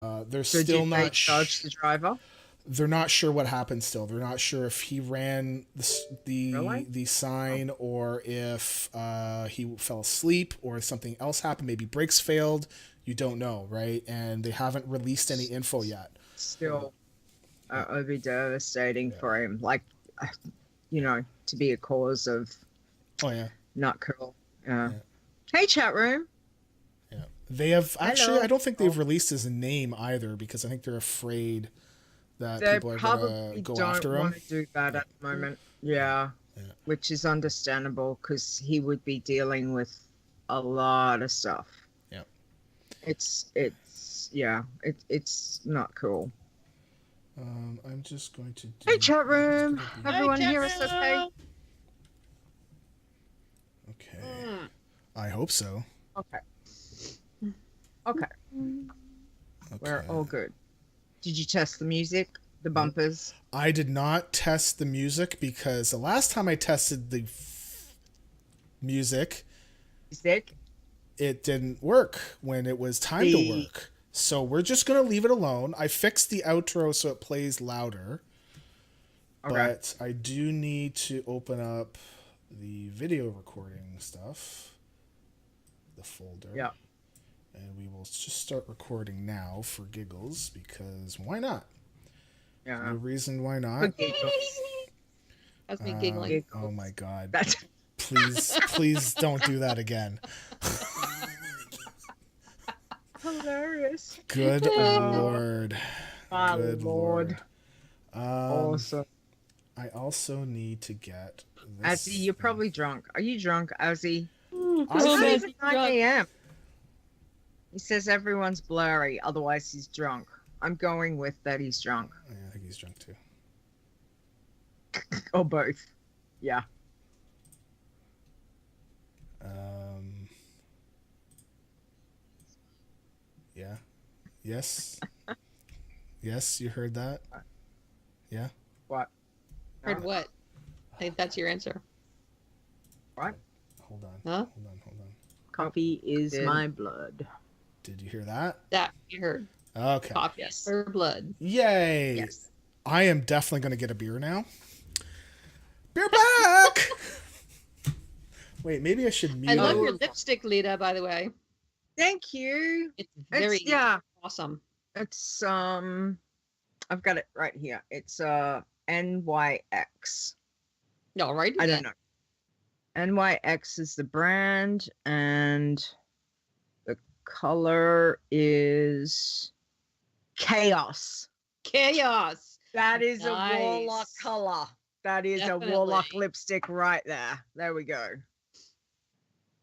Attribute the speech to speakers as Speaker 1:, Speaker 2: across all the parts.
Speaker 1: They're
Speaker 2: So
Speaker 1: still
Speaker 2: did they
Speaker 1: not.
Speaker 2: charge the driver?
Speaker 1: They're not sure what happened. Still, they're not sure if he ran
Speaker 2: Really?
Speaker 1: the
Speaker 2: Oh,
Speaker 1: sign or if he fell asleep or something else happened. Maybe brakes failed. You don't know, right? And they haven't released any info yet.
Speaker 2: still,
Speaker 1: Yeah,
Speaker 2: it would be devastating
Speaker 1: yeah.
Speaker 2: for him. Like, uh, to be a cause of
Speaker 1: Oh yeah,
Speaker 2: not cool. Yeah.
Speaker 1: yeah,
Speaker 2: Hey, chat room.
Speaker 1: yeah. They have actually. I
Speaker 2: Hello.
Speaker 1: don't think they've
Speaker 2: Oh,
Speaker 1: released his name either because I think they're afraid that
Speaker 2: they
Speaker 1: people are gonna
Speaker 2: probably
Speaker 1: go
Speaker 2: don't
Speaker 1: after
Speaker 2: want
Speaker 1: him.
Speaker 2: to do that
Speaker 1: Yeah,
Speaker 2: at the moment.
Speaker 1: yeah,
Speaker 2: Yeah,
Speaker 1: yeah.
Speaker 2: which is understandable because he would be dealing with a lot of stuff.
Speaker 1: Yeah.
Speaker 2: Yeah, it's not cool.
Speaker 1: I'm just going to do.
Speaker 2: Hey, chat
Speaker 1: I'm just
Speaker 2: room.
Speaker 1: gonna be
Speaker 3: Hi,
Speaker 2: Everyone
Speaker 3: chat
Speaker 2: hear us okay?
Speaker 3: room.
Speaker 1: okay.
Speaker 3: Mm.
Speaker 1: I hope so.
Speaker 2: Okay. Okay. We're
Speaker 1: Okay.
Speaker 2: all good. Did you test the music, the
Speaker 1: Nope.
Speaker 2: bumpers?
Speaker 1: I did not test the music because the last time I tested the music,
Speaker 2: Music?
Speaker 1: it didn't work when it was time to
Speaker 2: The
Speaker 1: work. So we're just going to leave it alone. I fixed the outro so it plays louder,
Speaker 2: Okay.
Speaker 1: but I do need to open up the video recording stuff, the folder,
Speaker 2: Yeah.
Speaker 1: and we will just start recording now for giggles because why not? No
Speaker 2: Yeah.
Speaker 1: reason why
Speaker 2: For
Speaker 1: not.
Speaker 2: giggles.
Speaker 3: That's me giggling.
Speaker 1: Oh
Speaker 2: Giggles.
Speaker 1: my god.
Speaker 2: That's
Speaker 1: Please don't do that again.
Speaker 2: hilarious.
Speaker 1: Good
Speaker 2: Oh,
Speaker 1: lord.
Speaker 2: my
Speaker 1: Good
Speaker 2: Lord.
Speaker 1: lord. Um,
Speaker 2: Awesome.
Speaker 1: I also need to get
Speaker 2: Azzy,
Speaker 1: this
Speaker 2: you're
Speaker 1: thing.
Speaker 2: probably drunk. Are you drunk, Azzy?
Speaker 1: I
Speaker 2: It's not
Speaker 1: think
Speaker 2: even 9 a.m. He says everyone's blurry, otherwise he's drunk. I'm going with that he's drunk.
Speaker 1: yeah, I think he's drunk too.
Speaker 2: Or both. Yeah.
Speaker 1: Um, yeah. Yes. Yes, you heard that? Yeah.
Speaker 2: What?
Speaker 3: Heard what? I think that's your answer.
Speaker 2: What?
Speaker 1: Hold on.
Speaker 3: Huh?
Speaker 1: Hold on.
Speaker 2: Coffee is
Speaker 3: Did-
Speaker 2: my blood.
Speaker 1: Did you hear that?
Speaker 3: That you heard.
Speaker 1: Okay.
Speaker 3: Coffee
Speaker 2: Yes.
Speaker 3: for blood.
Speaker 1: Yay.
Speaker 2: Yes.
Speaker 1: I am definitely going to get a beer now. Beer back! Wait, maybe I should mute
Speaker 3: I love
Speaker 1: it.
Speaker 3: your lipstick, Lita, by the way.
Speaker 2: Thank you.
Speaker 3: It's very
Speaker 2: Yeah.
Speaker 3: awesome.
Speaker 2: It's I've got it right here. It's NYX.
Speaker 3: No, right?
Speaker 2: I don't know. NYX is the brand and the color is Chaos.
Speaker 3: Chaos.
Speaker 2: That is
Speaker 3: Nice.
Speaker 2: a warlock color. That is a warlock
Speaker 3: Definitely.
Speaker 2: lipstick right there. There we go.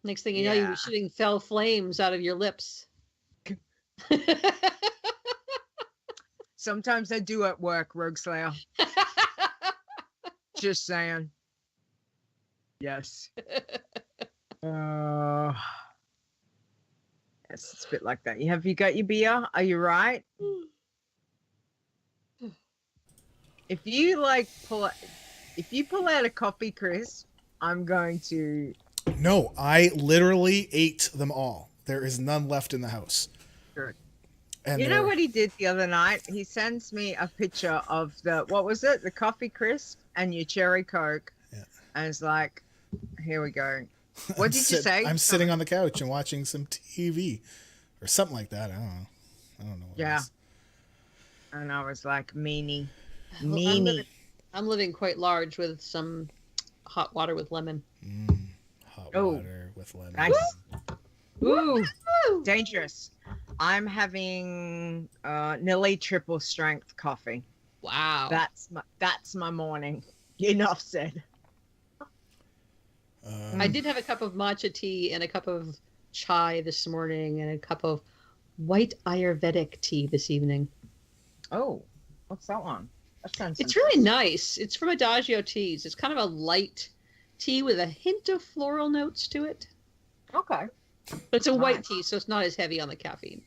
Speaker 3: Next thing you know, you'll
Speaker 2: Yeah.
Speaker 3: be shooting fell flames out of your lips.
Speaker 2: Sometimes I do at work, Rogueslayer. Just saying. Yes. Yes, it's a bit like that. Have you got your beer? Are you right? If you pull out a coffee, Chris, I'm going to.
Speaker 1: No, I literally ate them all. There is none left in the house.
Speaker 2: Good.
Speaker 1: And
Speaker 2: You know
Speaker 1: they're-
Speaker 2: what he did the other night? He sends me a picture of what was it? The coffee crisp and your cherry coke.
Speaker 1: Yeah.
Speaker 2: And it's like, here we go. What
Speaker 1: I'm
Speaker 2: did you say?
Speaker 1: I'm sitting on the couch and watching some TV or something like that. I don't know. What
Speaker 2: Yeah.
Speaker 1: it is.
Speaker 2: And I was like, meanie.
Speaker 3: Well,
Speaker 2: Meanie.
Speaker 3: I'm living quite large with some hot water with lemon.
Speaker 1: Hot
Speaker 2: Oh,
Speaker 1: water with lemon.
Speaker 2: Nice. Ooh,
Speaker 3: Woo!
Speaker 2: dangerous. I'm having nearly triple strength coffee.
Speaker 3: Wow.
Speaker 2: That's my morning. Enough said.
Speaker 3: I did have a cup of matcha tea and a cup of chai this morning and a cup of white Ayurvedic tea this evening.
Speaker 2: Oh, what's that one? That sounds.
Speaker 3: It's really nice. It's from Adagio Teas. It's kind of a light tea with a hint of floral notes to it.
Speaker 2: Okay.
Speaker 3: But it's a white
Speaker 2: Nice.
Speaker 3: tea, so it's not as heavy on the caffeine.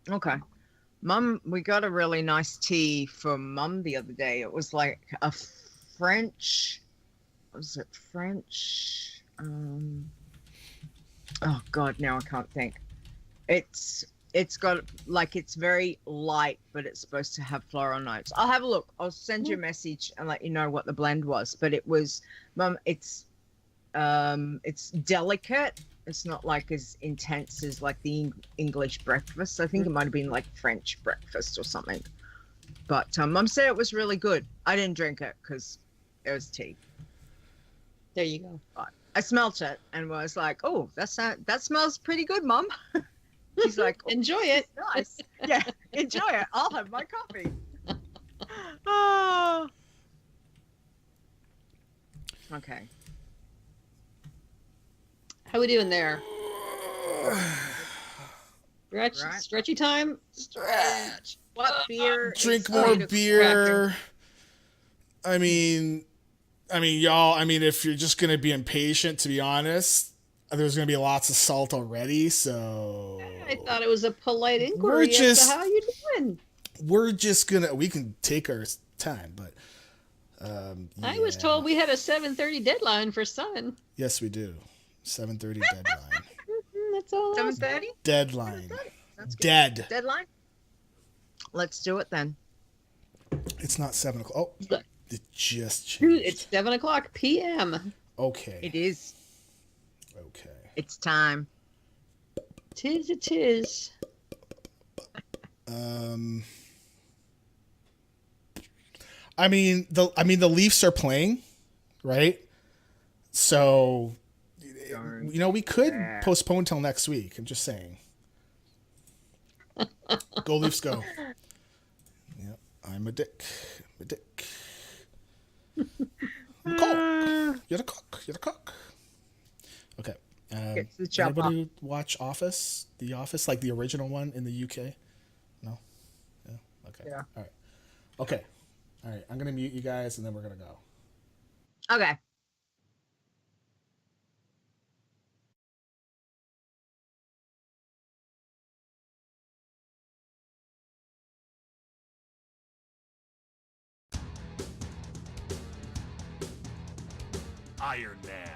Speaker 2: Okay. Mum, we got a really nice tea from Mum the other day. It was like a French. Was it French? Oh God, now I can't think. It's It's got like it's very light, but it's supposed to have floral notes. I'll have a look. I'll send you a message and let you know what the blend was. But it was, Mum. It's delicate. It's not like as intense as like the English breakfast. I think it might have been like French breakfast or something. But Mum said it was really good. I didn't drink it because it was tea.
Speaker 3: There you go.
Speaker 2: But I smelt it and was like, "Oh, that smells pretty good, Mum." She's like, oh,
Speaker 3: Enjoy it.
Speaker 2: nice. Yeah, enjoy it. I'll have my coffee. Oh. Okay.
Speaker 3: How we doing there?
Speaker 2: Right.
Speaker 3: Stretchy time?
Speaker 2: Stretch. What beer?
Speaker 1: Drink
Speaker 2: is
Speaker 1: more
Speaker 2: ready to
Speaker 1: beer. I mean, y'all. I mean, if you're just gonna be impatient, to be honest, there's gonna be lots of salt already. So
Speaker 3: I thought it was a polite inquiry as to how you doing.
Speaker 1: We're just gonna. We can take our time, but
Speaker 3: I was told we had a 7:30 deadline for Sun.
Speaker 1: Yes, we do. 7:30 deadline.
Speaker 3: That's all.
Speaker 2: 7:30.
Speaker 1: Deadline.
Speaker 2: That's good.
Speaker 1: Dead.
Speaker 2: Deadline. Let's do it then.
Speaker 1: It's not 7 o'clock. Oh, it just
Speaker 3: Dude,
Speaker 1: changed.
Speaker 3: it's 7:00 p.m.
Speaker 1: Okay.
Speaker 2: It is.
Speaker 1: Okay.
Speaker 2: It's time.
Speaker 3: Tis it is.
Speaker 1: I mean the Leafs are playing, right? So we could postpone till next week. I'm just saying. Go Leafs, go. Yep, I'm a dick. I'm a dick. I'm a cock. You're the cock. You're the cock. Okay.
Speaker 2: Get to the job.
Speaker 1: Anybody watch Office? The Office, like the original one in the UK? No? Yeah? Okay.
Speaker 2: Yeah.
Speaker 1: All right. Okay. All right. I'm going to mute you guys and then we're going to go.
Speaker 2: Okay.
Speaker 4: Iron Man.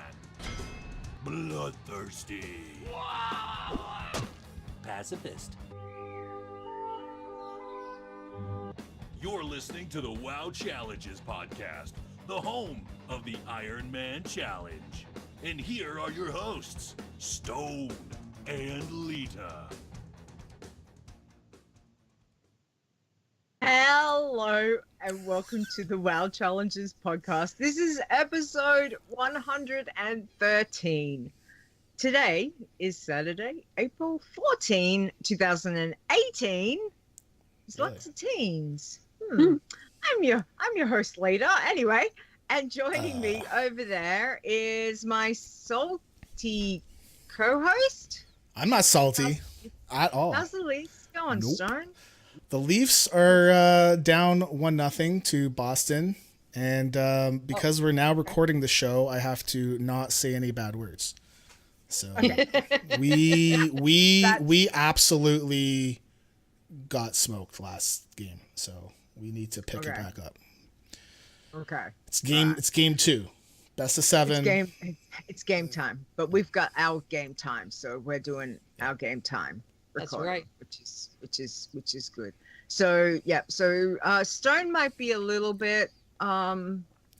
Speaker 4: Bloodthirsty. Pacifist. You're listening to the WoW Challenges podcast, the home of the Iron Man Challenge. And here are your hosts, Stone and Leeta.
Speaker 2: Hello and welcome to the WoW Challenges podcast. This is episode 113. Today is Saturday, April 14, 2018. There's lots of teens. I'm your host Leeta. Anyway, and joining me over there is my salty co-host.
Speaker 1: I'm not salty at all.
Speaker 2: How's the Leafs going,
Speaker 1: Nope.
Speaker 2: Stone?
Speaker 1: The Leafs are down 1-0 to Boston, and because we're now recording the show, I have to not say any bad words. So we absolutely got smoked last game, so we need to pick it back up.
Speaker 2: Okay.
Speaker 1: It's game 2, best of 7.
Speaker 2: It's game time, but we've got our game time, so we're doing our game time.
Speaker 3: That's
Speaker 2: recording,
Speaker 3: right.
Speaker 2: Which is good. So yeah, Stone might be a little bit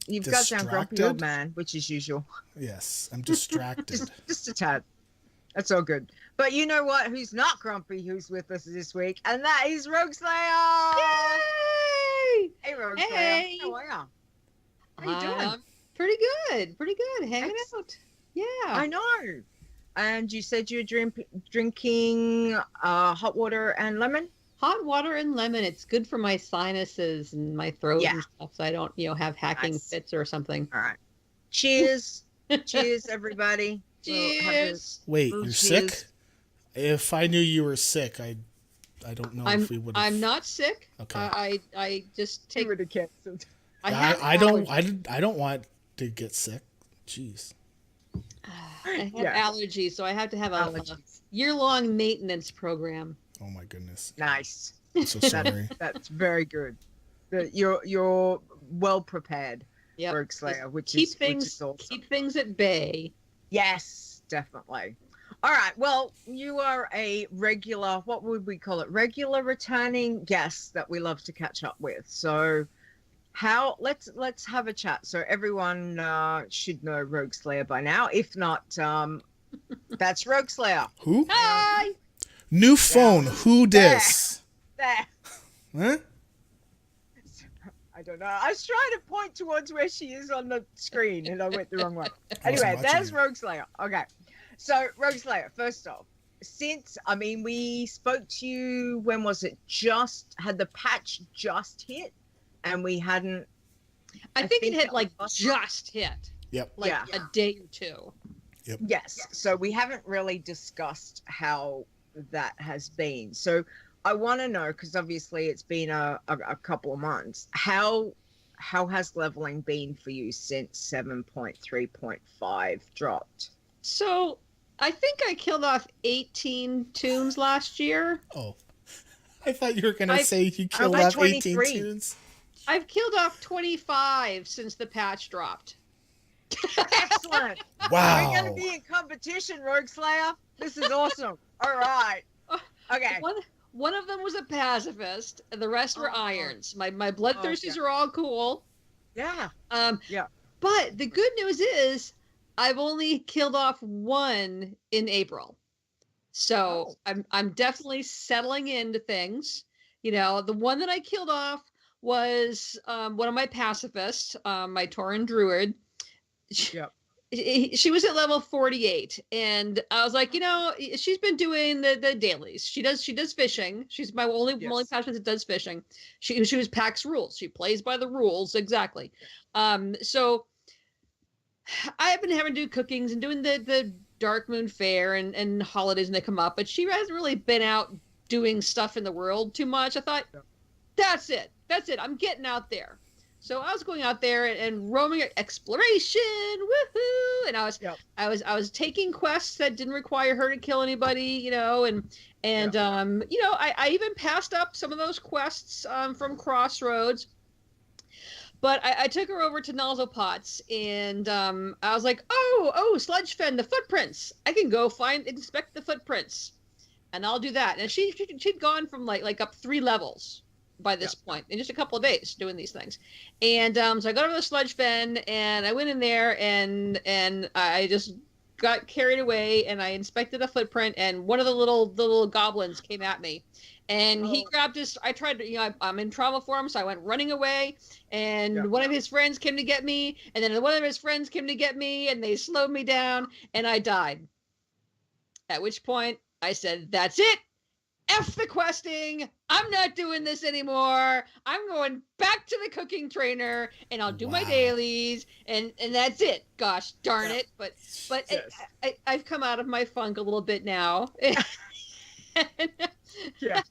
Speaker 2: you've got down grumpy old man, which is usual.
Speaker 1: Yes, I'm distracted.
Speaker 2: just a tad. That's all good. But you know what? Who's not grumpy? Who's with us this week? And that is Rogueslayer.
Speaker 3: Yay!
Speaker 2: Hey, Rogueslayer.
Speaker 3: Hey.
Speaker 2: How are you? How you doing?
Speaker 3: Pretty good. Hanging out. Yeah.
Speaker 2: I know. And you said you're drinking hot water and lemon?
Speaker 3: Hot water and lemon. It's good for my sinuses and my throat
Speaker 2: Yeah.
Speaker 3: and stuff, so I don't, have hacking
Speaker 2: Nice.
Speaker 3: fits or something.
Speaker 2: All right. Cheers. Cheers, everybody.
Speaker 3: Cheers.
Speaker 1: Wait,
Speaker 2: Oh,
Speaker 1: you're
Speaker 2: jeez.
Speaker 1: sick? If I knew you were sick, I don't know if we would have.
Speaker 3: I'm not sick.
Speaker 1: Okay.
Speaker 3: I just take.
Speaker 2: Would have canceled.
Speaker 1: I don't want to get sick. Jeez.
Speaker 3: I have
Speaker 2: Yeah.
Speaker 3: allergies, so I have to have a
Speaker 2: Allergies.
Speaker 3: year-long maintenance program.
Speaker 1: Oh my goodness.
Speaker 2: Nice.
Speaker 1: I'm so sorry.
Speaker 2: That's very good. You're well prepared,
Speaker 3: Yep.
Speaker 2: Rogueslayer, which
Speaker 3: Keep
Speaker 2: is
Speaker 3: things
Speaker 2: awesome.
Speaker 3: keep things at bay.
Speaker 2: Yes, definitely. All right. Well, you are a regular, what would we call it? Regular returning guest that we love to catch up with. So let's have a chat. So everyone should know Rogueslayer by now. If not, that's Rogueslayer.
Speaker 1: Who?
Speaker 3: Hi.
Speaker 1: New phone.
Speaker 2: Yeah.
Speaker 1: Who dis?
Speaker 2: There.
Speaker 1: Huh?
Speaker 2: I don't know. I was trying to point towards where she is on the screen and I went the wrong way.
Speaker 1: I wasn't
Speaker 2: Anyway,
Speaker 1: watching
Speaker 2: there's
Speaker 1: you.
Speaker 2: Rogueslayer. Okay. So Rogueslayer, first off, we spoke to you, when was it? Had the patch just hit and we hadn't.
Speaker 3: I think it had
Speaker 2: that
Speaker 3: like
Speaker 2: was-
Speaker 3: just hit,
Speaker 1: Yep.
Speaker 3: like
Speaker 2: Yeah.
Speaker 3: a day or two.
Speaker 2: Yes. So we haven't really discussed how that has been. So I want to know, because obviously it's been a couple of months, how has leveling been for you since 7.3.5 dropped?
Speaker 3: So I think I killed off 18 tunes last year.
Speaker 1: Oh. I thought you were going to
Speaker 3: I-
Speaker 1: say you killed
Speaker 2: like
Speaker 1: off 18
Speaker 2: 23.
Speaker 1: tunes.
Speaker 3: I've killed off 25 since the patch dropped.
Speaker 2: Excellent.
Speaker 1: Wow.
Speaker 2: We're going to be in competition, Rogueslayer. This is awesome. All right. Okay.
Speaker 3: One of them was a pacifist, and the rest were
Speaker 2: Oh.
Speaker 3: irons. My bloodthirsties
Speaker 2: Okay.
Speaker 3: are all cool.
Speaker 2: Yeah.
Speaker 3: Yeah. But the good news is I've only killed off one in April. So I'm definitely settling into things. You know, the one that I killed off was one of my pacifists, my Tauren Druid.
Speaker 2: Yep.
Speaker 3: She was at level 48, and I was like, you know, she's been doing the dailies. She does fishing. She's my only pacifist that does fishing. She was PAX rules. She plays by the rules exactly. So I've been having to do cookings and doing the Dark Moon Fair and holidays when they come up, but she hasn't really been out doing stuff in the world too much. I thought, that's it. I'm getting out there. So I was going out there and roaming exploration, woohoo! And I was taking quests that didn't require her to kill anybody, you know, and you know, I even passed up some of those quests from Crossroads. But I took her over to Nozzlepots, and I was like, oh, Sludgefen, the footprints. I can go inspect the footprints, and I'll do that. And she'd gone from like up 3 levels by this point in just a couple of days doing these things. And so I got over to the Sludgefen, and I went in there, and I just got carried away, and I inspected a footprint, and one of the little goblins came at me. And he grabbed I tried to, you know, I'm in trauma for him, so I went running away, and one of his friends came to get me, and then one of his friends came to get me, and they slowed me down, and I died. At which point, I said, that's it! F the questing! I'm not doing this anymore! I'm going back to the cooking trainer, and I'll do my dailies, and that's it! Gosh darn it! But
Speaker 2: Yes.
Speaker 3: I've come out of my funk a little bit now.
Speaker 2: Yeah.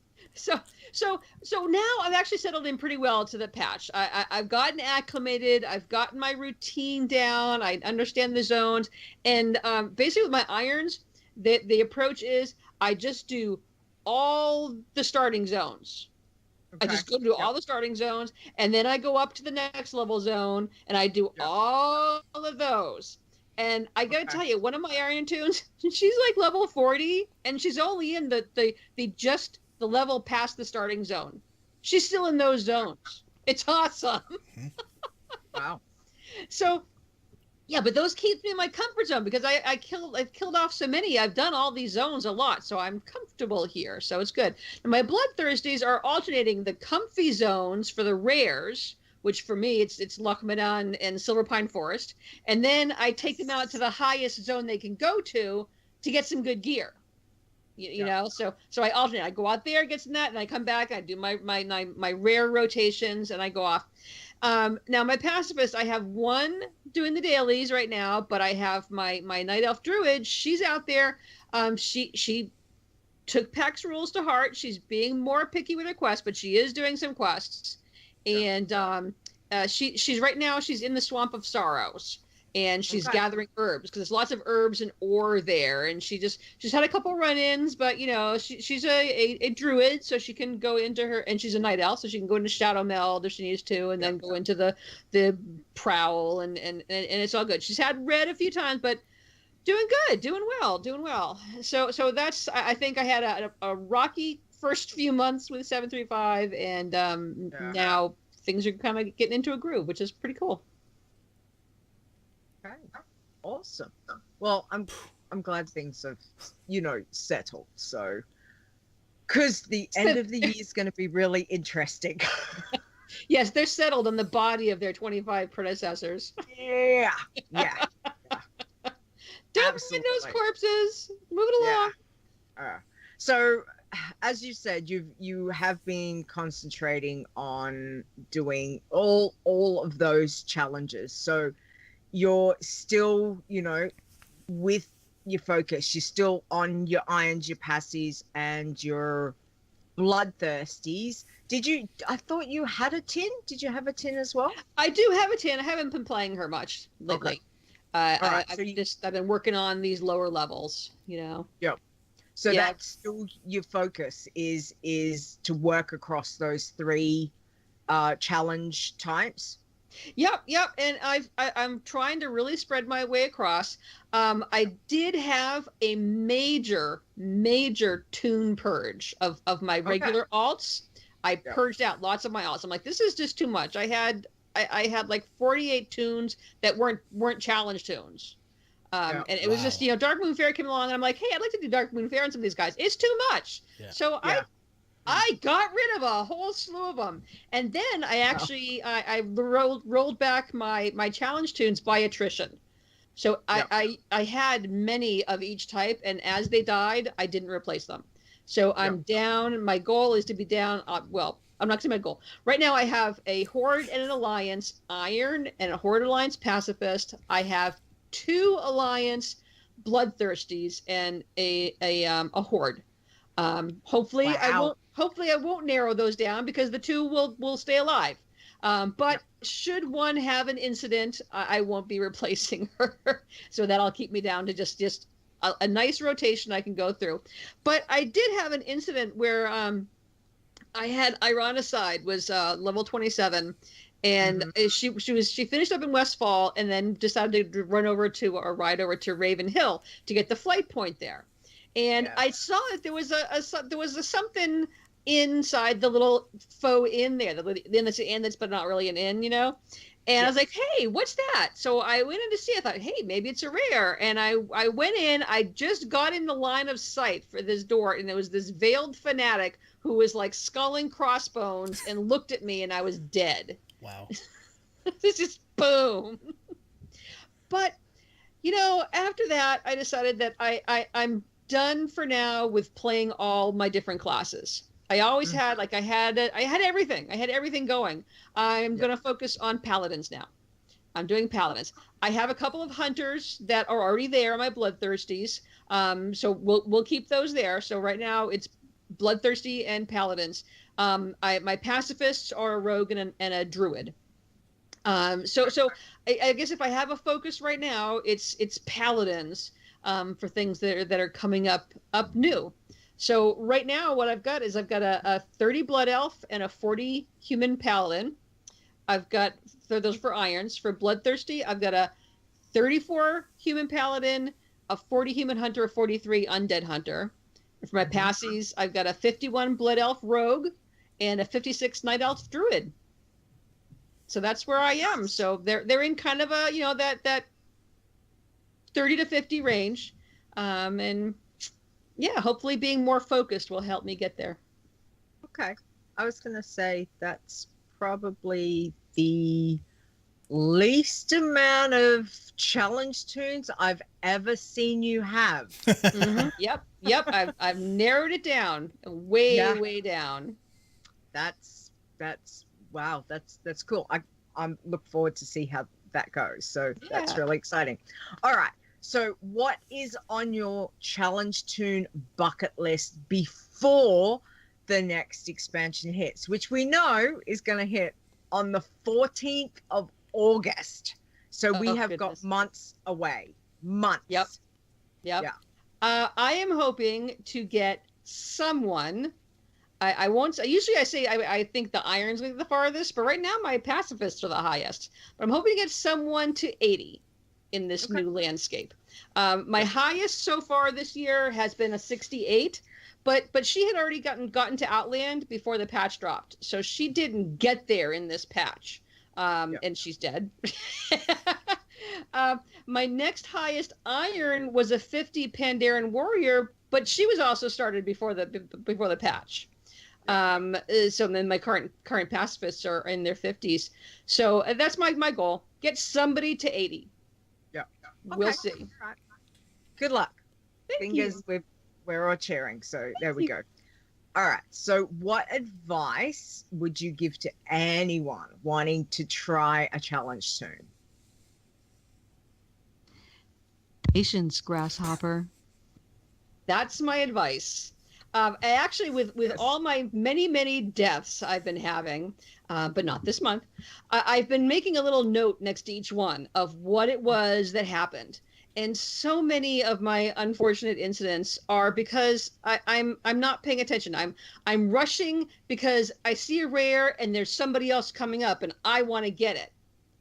Speaker 3: So now I've actually settled in pretty well to the patch. I've gotten acclimated. I've gotten my routine down. I understand the zones. And basically with my irons, the approach is I just do all the starting zones.
Speaker 2: Okay.
Speaker 3: I just go to all the starting zones, and then I go up to the next level zone, and I do all of those. And I gotta tell you, one of my Iron tunes, she's like level 40, and she's only in the level past the starting zone. She's still in those zones. It's awesome.
Speaker 2: Wow.
Speaker 3: So, yeah, but those keep me in my comfort zone because I've killed off so many. I've done all these zones a lot, so I'm comfortable here. So it's good. And my bloodthirsties are alternating the comfy zones for the rares, which for me it's Lochmadan and Silver Pine Forest, and then I take them out to the highest zone they can go to get some good gear. You know, so I alternate. I go out there, get some that, and I come back. I do my rare rotations, and I go off. Now my pacifist, I have one doing the dailies right now, but I have my night elf druid. She's out there. She took PAX rules to heart. She's being more picky with her quests, but she is doing some quests. And she's right now she's in the Swamp of Sorrows, and she's gathering herbs because there's lots of herbs and ore there. And she's had a couple run-ins, but you know she's a druid, so she can go into her, and she's a night elf, so she can go into Shadow Meld if she needs to, and then go into the Prowl, and it's all good. She's had red a few times, but Doing good, doing well. So that's I think I had a rocky first few months with 735, and now things are kind of getting into a groove, which is pretty cool.
Speaker 2: Okay. Awesome. Well, I'm glad things have, settled. So, because the end of the year is going to be really interesting.
Speaker 3: Yes, they're settled on the body of their 25 predecessors.
Speaker 2: Yeah.
Speaker 3: Don't mind those corpses. Move it along.
Speaker 2: So, as you said, you have been concentrating on doing all of those challenges. So you're still, with your focus, you're still on your irons, your passies, and your bloodthirsties. I thought you had a tin. Did you have a tin as well?
Speaker 3: I do have a tin. I haven't been playing her much lately.
Speaker 2: Okay. I've
Speaker 3: been working on these lower levels,
Speaker 2: Yep. So that's still your focus is to work across those 3 challenge types.
Speaker 3: Yep. And I'm trying to really spread my way across. I did have a major toon purge of my regular alts. I purged out lots of my alts. I'm like, this is just too much. I had like 48 toons that weren't challenge toons. And it was just, Dark Moon Fair came along, and I'm like, hey, I'd like to do Dark Moon Fair on some of these guys. It's too much. Yeah. So I got rid of a whole slew of them. And then I actually, I rolled back my challenge toons by attrition. So I had many of each type, and as they died, I didn't replace them. So I'm down. My goal is to be down. Well, I'm not going to say my goal. Right now I have a Horde and an Alliance Iron and a Horde Alliance Pacifist. I have 2 Alliance Bloodthirsties and a Horde. Hopefully I won't narrow those down, because the 2 will stay alive. But should one have an incident, I won't be replacing her. So that'll keep me down to just a nice rotation I can go through. But I did have an incident where I had Ironicide was level 27. And she finished up in Westfall, and then decided to ride over to Raven Hill to get the flight point there. And I saw that there was a something inside the little faux inn there. The inn that's an inn that's but not really an inn, And I was like, hey, what's that? So I went in to see. I thought, hey, maybe it's a rare. And I went in. I just got in the line of sight for this door, and there was this veiled fanatic who was like sculling crossbones and looked at me, and I was dead.
Speaker 1: Wow.
Speaker 3: This is boom. But, after that, I decided that I'm done for now with playing all my different classes. I always had, I had everything. I had everything going. I'm going to focus on Paladins now. I'm doing Paladins. I have a couple of Hunters that are already there, my Bloodthirsties. So we'll keep those there. So right now it's Bloodthirsty and Paladins. My Pacifists are a Rogue and a Druid. So I guess if I have a focus right now, it's Paladins for things that are coming up new. So right now what I've got is I've got a 30 Blood Elf and a 40 Human Paladin. I've got, those for Irons. For Bloodthirsty, I've got a 34 Human Paladin, a 40 Human Hunter, a 43 Undead Hunter. For my passies, I've got a 51 Blood Elf Rogue and a 56 Night Elf Druid. So that's where I am. So they're in kind of a, that 30 to 50 range. And yeah, hopefully being more focused will help me get there.
Speaker 2: Okay. I was going to say that's probably the least amount of challenge toons I've ever seen you have.
Speaker 3: Yep. I've narrowed it down way down.
Speaker 2: That's wow. That's cool. I'm look forward to see how that goes. So that's really exciting. All right. So what is on your challenge toon bucket list before the next expansion hits, which we know is going to hit on the 14th of August. So we have got months away. Months.
Speaker 3: Yep. Yeah. I am hoping to get someone. I won't. Usually I say I think the Irons are the farthest, but right now my Pacifists are the highest. But I'm hoping to get someone to 80 in this new landscape. My highest so far this year has been a 68, but she had already gotten to Outland before the patch dropped, so she didn't get there in this patch, and she's dead. My next highest iron was a 50 Pandaren warrior, but she was also started before the patch. So then my current pacifists are in their 50s. So that's my goal. Get somebody to 80.
Speaker 2: Yeah.
Speaker 3: We'll see.
Speaker 2: Right. Good luck.
Speaker 3: Thank
Speaker 2: Fingers
Speaker 3: you.
Speaker 2: we're all cheering. So there we go. All right. So what advice would you give to anyone wanting to try a challenge soon?
Speaker 3: Patience, grasshopper. That's my advice. Actually, with all my many deaths I've been having, but not this month, I've been making a little note next to each one of what it was that happened. And so many of my unfortunate incidents are because I'm not paying attention. I'm rushing because I see a rare and there's somebody else coming up and I want to get it,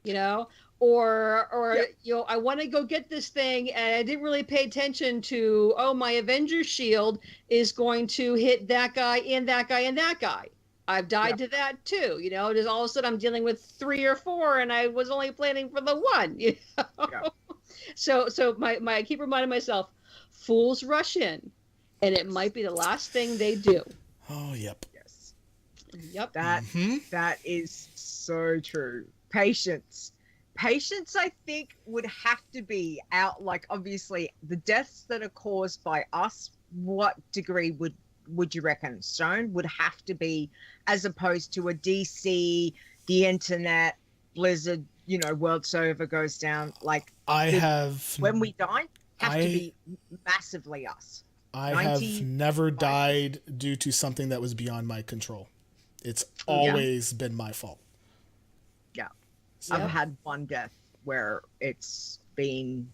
Speaker 3: you know? Or you know, I want to go get this thing and I didn't really pay attention to, oh, my Avenger shield is going to hit that guy and that guy and that guy. I've died to that too, you know. Just all of a sudden I'm dealing with 3 or 4 and I was only planning for the 1, you know. So I keep reminding myself, fools rush in and it might be the last thing they do.
Speaker 1: Oh, yep.
Speaker 2: Yes.
Speaker 3: Yep.
Speaker 2: That is so true. Patience, I think, would have to be out. Like, obviously, the deaths that are caused by us, what degree would you reckon, Stone, would have to be, as opposed to a DC, the internet, Blizzard, you know, world server goes down. Like, when we die, have to be massively us.
Speaker 1: I have never died due to something that was beyond my control. It's always been my fault.
Speaker 2: Yeah. I've had one death where it's been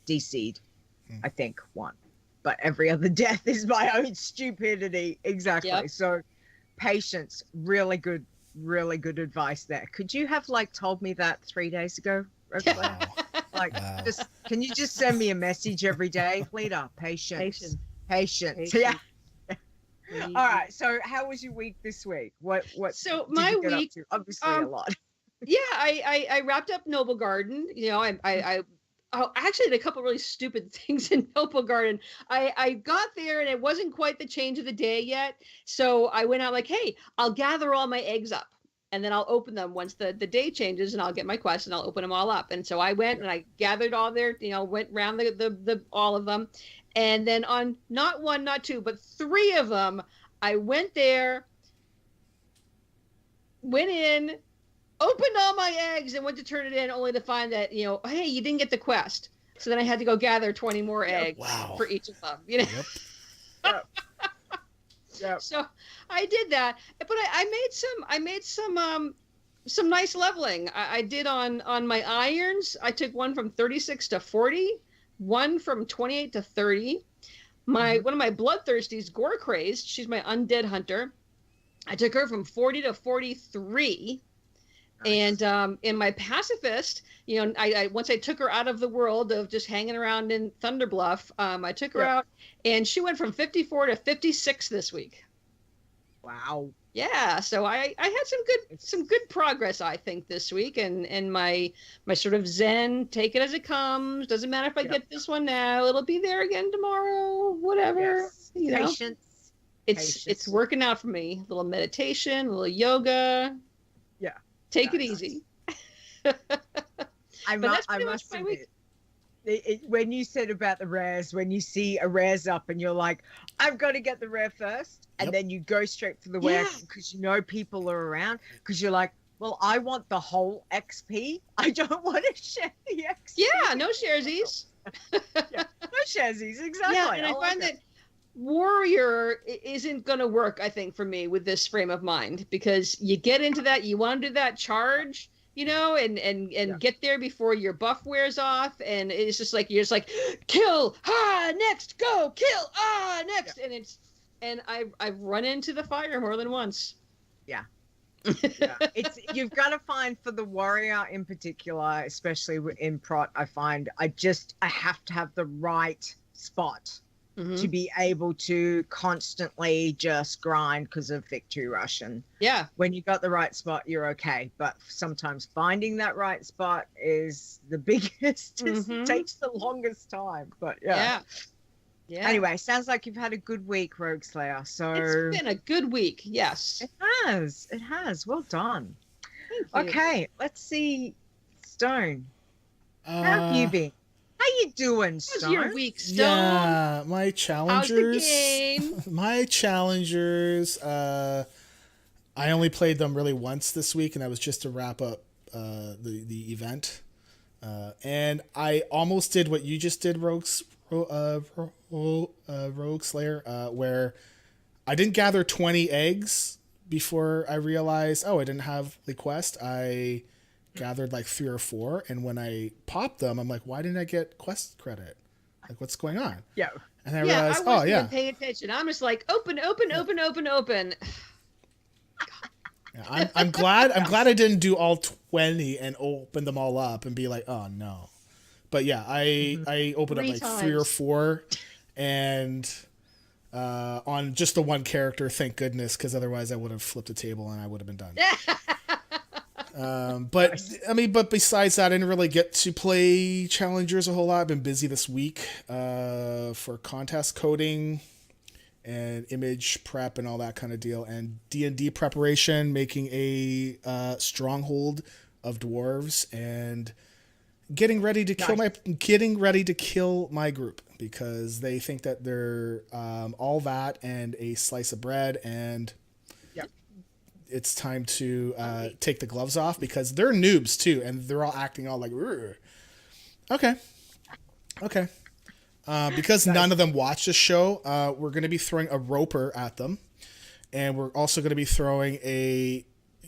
Speaker 2: DC'd, I think, one. But every other death is my own stupidity. Exactly. Yep. So patience, really good advice there. Could you have told me that 3 days ago, Rogueslayer? Can you just send me a message every day? Leeta, patience. Yeah. All right. So how was your week this week? What
Speaker 3: so
Speaker 2: did
Speaker 3: my
Speaker 2: you get
Speaker 3: week
Speaker 2: up to? Obviously a lot.
Speaker 3: Yeah, I wrapped up Noble Garden. You know, I actually did a couple really stupid things in Noble Garden. I got there and it wasn't quite the change of the day yet. So I went out hey, I'll gather all my eggs up and then I'll open them once the day changes and I'll get my quest and I'll open them all up. And so I went and I gathered all there, you know, went around the all of them. And then on not 1, not 2, but 3 of them, I went there, went in, opened all my eggs and went to turn it in only to find that, you know, hey, you didn't get the quest. So then I had to go gather 20 more eggs for each of them, you know? Yep. So I did that, but I made some nice leveling. I did on my irons. I took one from 36 to 40, one from 28 to 30. One of my bloodthirsties, Gore Crazed, she's my undead hunter. I took her from 40 to 43. Nice. And in my pacifist, you know, I once I took her out of the world of just hanging around in Thunderbluff, I took her out, and she went from 54 to 56 this week.
Speaker 2: Wow.
Speaker 3: Yeah, so I had some good progress, I think, this week, and my sort of zen, take it as it comes. Doesn't matter if I get this one now; it'll be there again tomorrow. Whatever. Yes. You know? Patience. It's working out for me. A little meditation, a little yoga.
Speaker 2: Yeah.
Speaker 3: Take it easy.
Speaker 2: I must admit, when you said about the rares, when you see a rares up and you're like, I've got to get the rare first, and then you go straight for the rare because you know people are around, because you're like, well, I want the whole XP. I don't want to share the XP.
Speaker 3: Yeah, no sharesies.
Speaker 2: No sharesies, exactly.
Speaker 3: Yeah, and I find that warrior isn't going to work, I think, for me with this frame of mind, because you get into that, you want to do that charge, you know, and get there before your buff wears off, and it's just you're just kill, next, go, kill, next, and I've run into the fire more than once.
Speaker 2: Yeah. Yeah. You've got to find for the warrior in particular, especially in prot. I find I have to have the right spot to be able to constantly just grind because of victory rush. And
Speaker 3: Yeah.
Speaker 2: when you got the right spot, you're okay. But sometimes finding that right spot is the biggest. It takes the longest time. But yeah. Anyway, sounds like you've had a good week, Rogueslayer. So
Speaker 3: it's been a good week. Yes.
Speaker 2: It has. It has. Well done.
Speaker 3: Thank you.
Speaker 2: Okay, let's see. Stone. How have you been? How you doing, Stone?
Speaker 3: How's your week, Stone?
Speaker 1: Yeah, my challengers.
Speaker 3: How's the game?
Speaker 1: My challengers. I only played them really once this week, and that was just to wrap up the event. And I almost did what you just did, Rogueslayer, where I didn't gather 20 eggs before I realized, I didn't have the quest. I gathered like 3 or 4, and when I popped them, I'm like, why didn't I get quest credit? Like, what's going on?
Speaker 2: Yeah.
Speaker 1: And I realized,
Speaker 3: I wasn't even paying attention. I'm just like, open.
Speaker 1: Yeah, I'm glad I didn't do all 20 and open them all up and be like, oh no. But yeah, I opened up like 3 or 4, and on just the one character, thank goodness, because otherwise I would have flipped a table and I would have been done. But besides that, I didn't really get to play challengers a whole lot. I've been busy this week for contest coding and image prep and all that kind of deal, and D&D preparation, making a stronghold of dwarves, and getting ready to kill my group, because they think that they're all that and a slice of bread, and it's time to take the gloves off, because they're noobs too, and they're all acting all like, "Rrr." Okay. Because none of them watch the show, we're going to be throwing a roper at them, and we're also going to be throwing a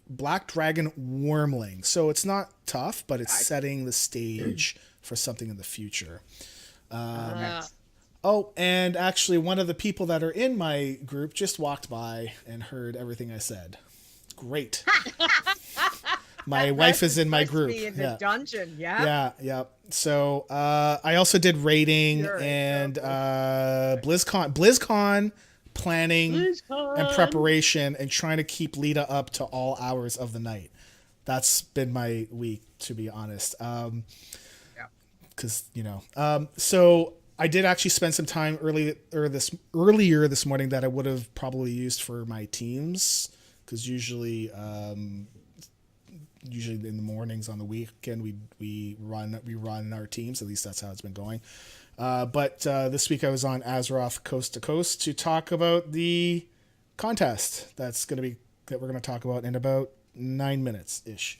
Speaker 1: black dragon wormling. So it's not tough, but it's setting the stage for something in the future. And actually, one of the people that are in my group just walked by and heard everything I said. Great. My wife is in my group.
Speaker 2: In the dungeon, yeah.
Speaker 1: Yeah. So I also did raiding and BlizzCon planning and preparation, and trying to keep Leeta up to all hours of the night. That's been my week, to be honest. Because so I did actually spend some time earlier this morning that I would have probably used for my teams, because usually in the mornings on the weekend we run our teams. At least that's how it's been going. But this week I was on Azeroth Coast to Coast to talk about the contest that we're going to talk about in about 9 minutes ish.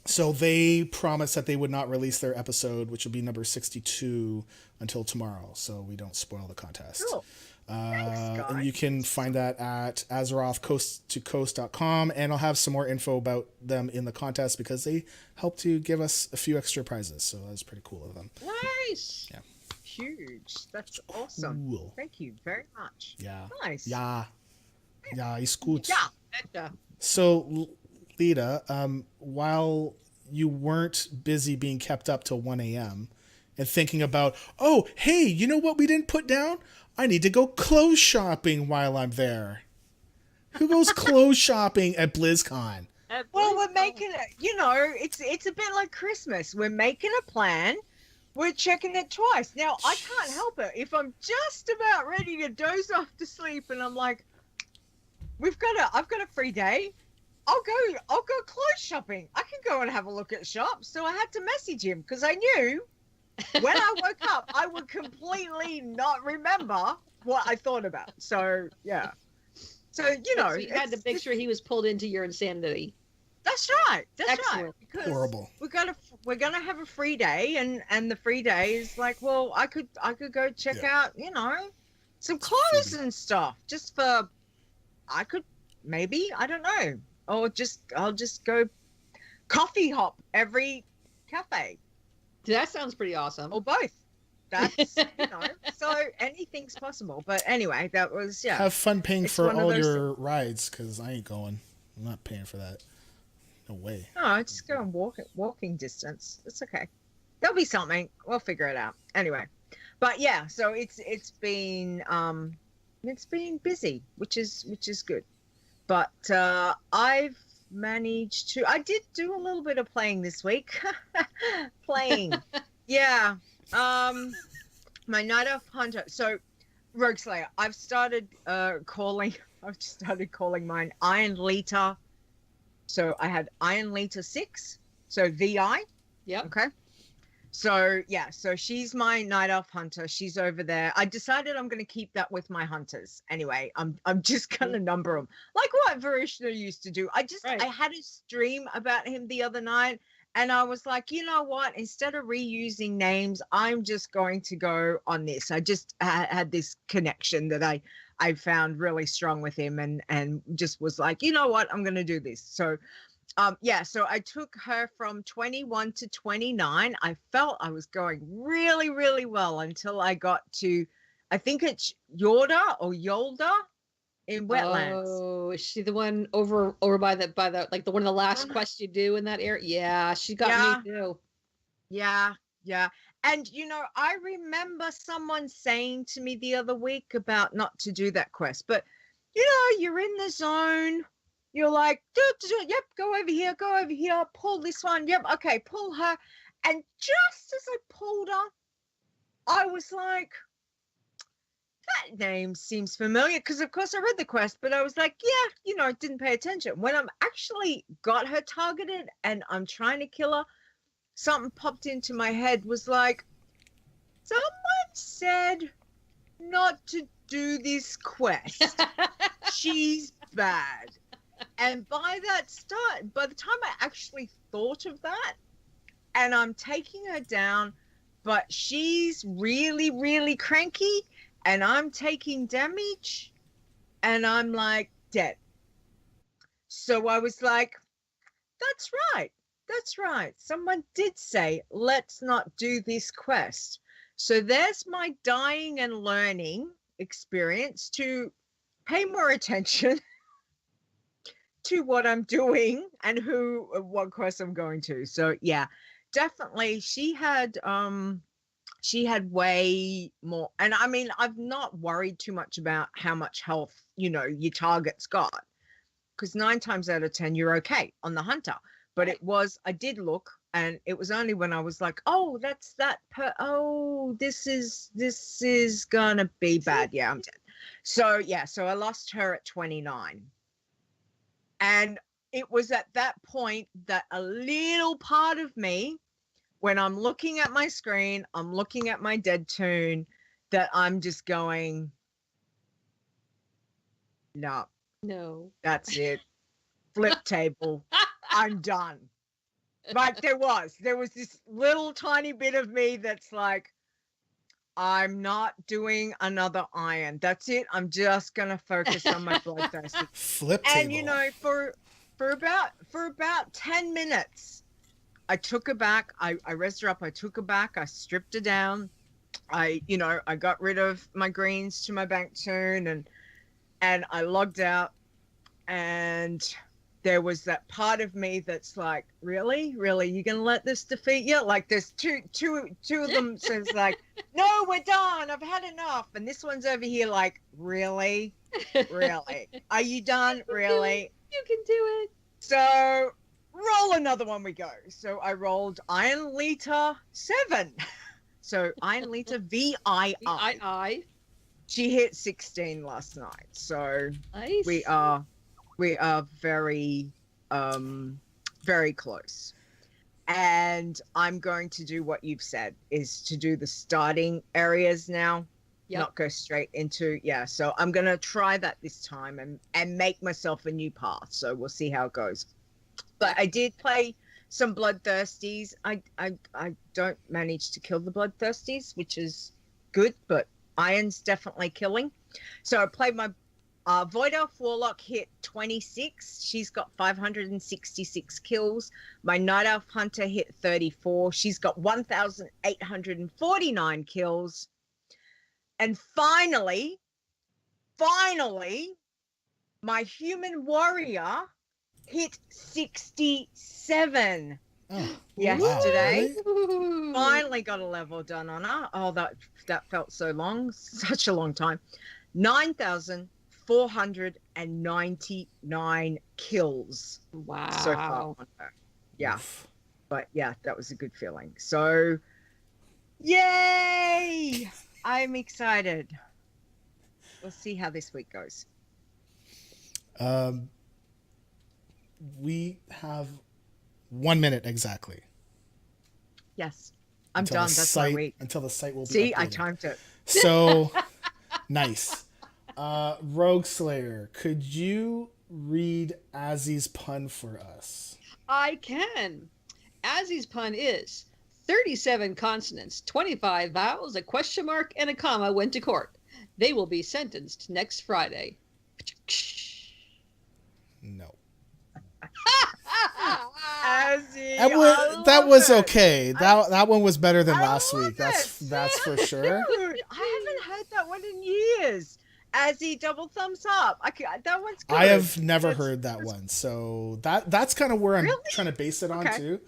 Speaker 1: So they promised that they would not release their episode, which will be number 62, until tomorrow, so we don't spoil the contest.
Speaker 2: Cool.
Speaker 1: And you can find that at AzerothCoastToCoast.com, and I'll have some more info about them in the contest, because they helped to give us a few extra prizes, so that was pretty cool of them.
Speaker 3: Nice.
Speaker 1: Yeah.
Speaker 2: Huge. That's awesome.
Speaker 1: Cool.
Speaker 2: Thank you very much.
Speaker 1: Yeah.
Speaker 2: Nice.
Speaker 1: Yeah, it's good.
Speaker 2: Yeah.
Speaker 1: So, Leeta, while you weren't busy being kept up till 1 a.m. and thinking about, oh, hey, you know what we didn't put down? I need to go clothes shopping while I'm there. Who goes clothes shopping at BlizzCon?
Speaker 2: Well, we're making it, it's a bit like Christmas. We're making a plan. We're checking it twice. Now, I can't help it. If I'm just about ready to doze off to sleep and I'm like, I've got a free day, I'll go clothes shopping. I can go and have a look at shops. So I had to message him, because I knew when I woke up, I would completely not remember what I thought about. So, yeah. So,
Speaker 3: So you had to make sure he was pulled into your insanity.
Speaker 2: That's right.
Speaker 3: Excellent.
Speaker 2: Right. Because
Speaker 1: Horrible.
Speaker 2: we're gonna have a free day, and the free day is like, well, I could go check out, some clothes and stuff, just for, I don't know, or I'll just go coffee hop every cafe.
Speaker 3: That sounds pretty awesome.
Speaker 2: Or both. That's, so anything's possible. But anyway, that was,
Speaker 1: Have fun paying
Speaker 2: It's
Speaker 1: for
Speaker 2: one of
Speaker 1: all
Speaker 2: those
Speaker 1: your rides, because I ain't going. I'm not paying for that. No way.
Speaker 2: No, just go and walking distance. It's okay. There'll be something. We'll figure it out. Anyway, but yeah, so it's been busy, which is good. But I've managed to. I did do a little bit of playing this week. Playing, yeah. My Night Elf Hunter. So, Rogueslayer. I've started calling. I've started calling mine Iron Leeta. So I had Iron Leeta 6. So VI.
Speaker 3: Yep.
Speaker 2: Okay. So yeah, so she's my Night Elf Hunter. She's over there. I decided I'm going to keep that with my hunters. Anyway, I'm just going to number them like what Varishna used to do. I had a stream about him the other night, and I was like, you know what? Instead of reusing names, I'm just going to go on this. I just had this connection that I found really strong with him, and just was like, you know what? I'm going to do this. So. Yeah, so I took her from 21 to 29. I felt I was going really, really well until I got to, I think it's Yorda or Yolda in wetlands.
Speaker 3: Oh, is she the one over by the like the one of the last quests you do in that area? Yeah, she got me too.
Speaker 2: Yeah. And I remember someone saying to me the other week about not to do that quest, but you're in the zone. You're like, yep, go over here, pull this one. Yep, okay, pull her. And just as I pulled her, I was like, that name seems familiar. Because, of course, I read the quest, but I was like, yeah, didn't pay attention. When I'm actually got her targeted and I'm trying to kill her, something popped into my head was like, someone said not to do this quest. She's bad. And by the time I actually thought of that, and I'm taking her down, but she's really, really cranky, and I'm taking damage, and I'm like dead. So I was like, that's right. Someone did say, let's not do this quest. So there's my dying and learning experience to pay more attention to what I'm doing and what quest I'm going to. So yeah, definitely she had way more. And I mean, I've not worried too much about how much health, your target's got, because 9 times out of 10, you're okay on the hunter. But I did look, and it was only when I was like, oh, that's that this is gonna be bad. Yeah, I'm dead. So yeah, so I lost her at 29. And it was at that point that a little part of me, when I'm looking at my screen, I'm looking at my dead tune, that I'm just going, no, that's it. Flip table. I'm done. Like there was this little tiny bit of me that's like, I'm not doing another iron. That's it. I'm just gonna focus on my bloodthirsty.
Speaker 1: Flip table.
Speaker 2: And for about 10 minutes, I took her back. I rezzed her up. I took her back. I stripped her down. I got rid of my greens to my bank tune, and I logged out. And there was that part of me that's like, really, you gonna let this defeat you? Like there's two of them says like, no, we're done. I've had enough. And this one's over here like, really, are you done? Really?
Speaker 3: You can do it.
Speaker 2: So roll another one we go. So I rolled Iron Leeta 7. So Iron Leeta VII. She hit 16 last night. So
Speaker 3: nice.
Speaker 2: we are very, very close. And I'm going to do what you've said, is to do the starting areas now. Yep. Not go straight into, so I'm going to try that this time and make myself a new path. So we'll see how it goes. But I did play some Bloodthirsties. I don't manage to kill the Bloodthirsties, which is good, but Iron's definitely killing. So I played my Void Elf Warlock hit 26. She's got 566 kills. My Night Elf Hunter hit 34. She's got 1,849 kills. And finally, my human warrior hit 67
Speaker 1: Oh,
Speaker 2: yesterday.
Speaker 1: wow, really?
Speaker 2: Finally got a level done on her. Oh, that felt so long, such a long time. 9,499 kills
Speaker 3: Wow.
Speaker 2: so far on her. Yeah,
Speaker 1: Oof.
Speaker 2: but yeah, that was a good feeling. So, yay! I'm excited. We'll see how this week goes.
Speaker 1: We have 1 minute exactly.
Speaker 2: Yes, I'm
Speaker 1: until
Speaker 2: done.
Speaker 1: the
Speaker 2: That's
Speaker 1: site,
Speaker 2: my week.
Speaker 1: Until the site will be
Speaker 2: See,
Speaker 1: updated.
Speaker 2: I timed it.
Speaker 1: So, nice. Rogueslayer, could you read Azzy's pun for us?
Speaker 3: I can. Azzy's pun is 37 consonants, 25 vowels, a question mark, and a comma went to court. They will be sentenced next Friday.
Speaker 1: No.
Speaker 2: Azzy,
Speaker 1: That was okay. That one was better than last week. That's for sure.
Speaker 2: Dude, I haven't heard that one in years. Azzy, double thumbs up. That one's good.
Speaker 1: I have never heard that one, so that's kind of where I'm
Speaker 2: Really?
Speaker 1: trying to base it on
Speaker 2: Okay.
Speaker 1: too.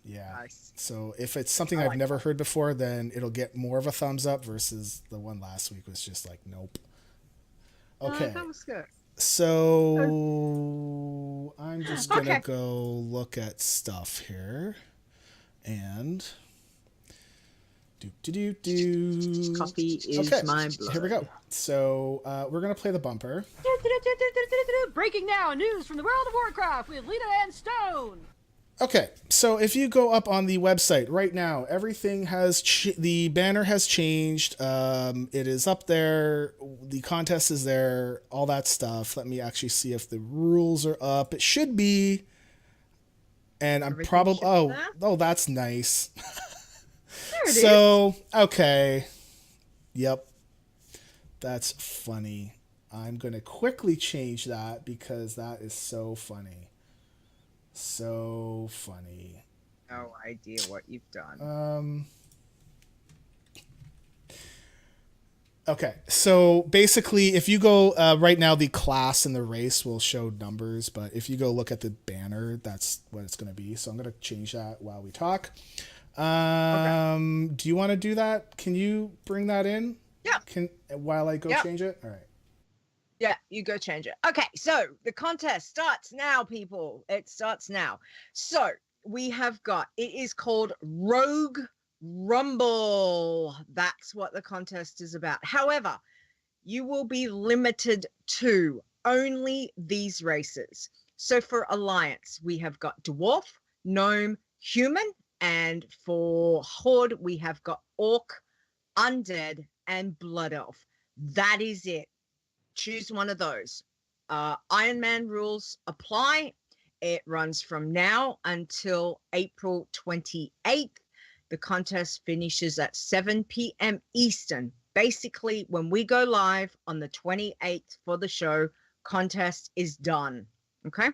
Speaker 1: Yeah.
Speaker 2: Nice.
Speaker 1: So if it's something
Speaker 2: I
Speaker 1: I've
Speaker 2: like
Speaker 1: never heard before, then it'll get more of a thumbs up versus the one last week was just like nope. Okay.
Speaker 2: That was good.
Speaker 1: So I'm just gonna
Speaker 2: Okay.
Speaker 1: go look at stuff here, and do.
Speaker 2: Coffee is
Speaker 1: Okay,
Speaker 2: my blood.
Speaker 1: here we go. So we're gonna play the bumper.
Speaker 3: Breaking now, news from the world of Warcraft with Leeta and Stone.
Speaker 1: Okay, so if you go up on the website right now, everything has the banner has changed. It is up there. The contest is there. All that stuff. Let me actually see if the rules are up. It should be. And I'm
Speaker 2: Everything
Speaker 1: probably
Speaker 2: should be there?
Speaker 1: that's nice.
Speaker 2: There it is.
Speaker 1: So okay, yep, that's funny. I'm gonna quickly change that because that is so funny. So funny.
Speaker 2: No idea what you've done.
Speaker 1: Okay, so basically, if you go right now, the class and the race will show numbers, but if you go look at the banner, that's what it's going to be. So I'm going to change that while we talk.
Speaker 2: Okay.
Speaker 1: Do you want to do that? Can you bring that in?
Speaker 2: Yeah.
Speaker 1: While I go
Speaker 2: Yep.
Speaker 1: change it? All right.
Speaker 2: Yeah, you go change it. Okay, so the contest starts now, people. It starts now. So we have got, it is called Rogue Rumble. That's what the contest is about. However, you will be limited to only these races. So for Alliance, we have got Dwarf, Gnome, Human, and for Horde, we have got Orc, Undead, and Blood Elf. That is it. Choose one of those. Iron Man rules apply. It runs from now until April 28th. The contest finishes at 7 p.m. Eastern. Basically, when we go live on the 28th for the show, contest is done. Okay?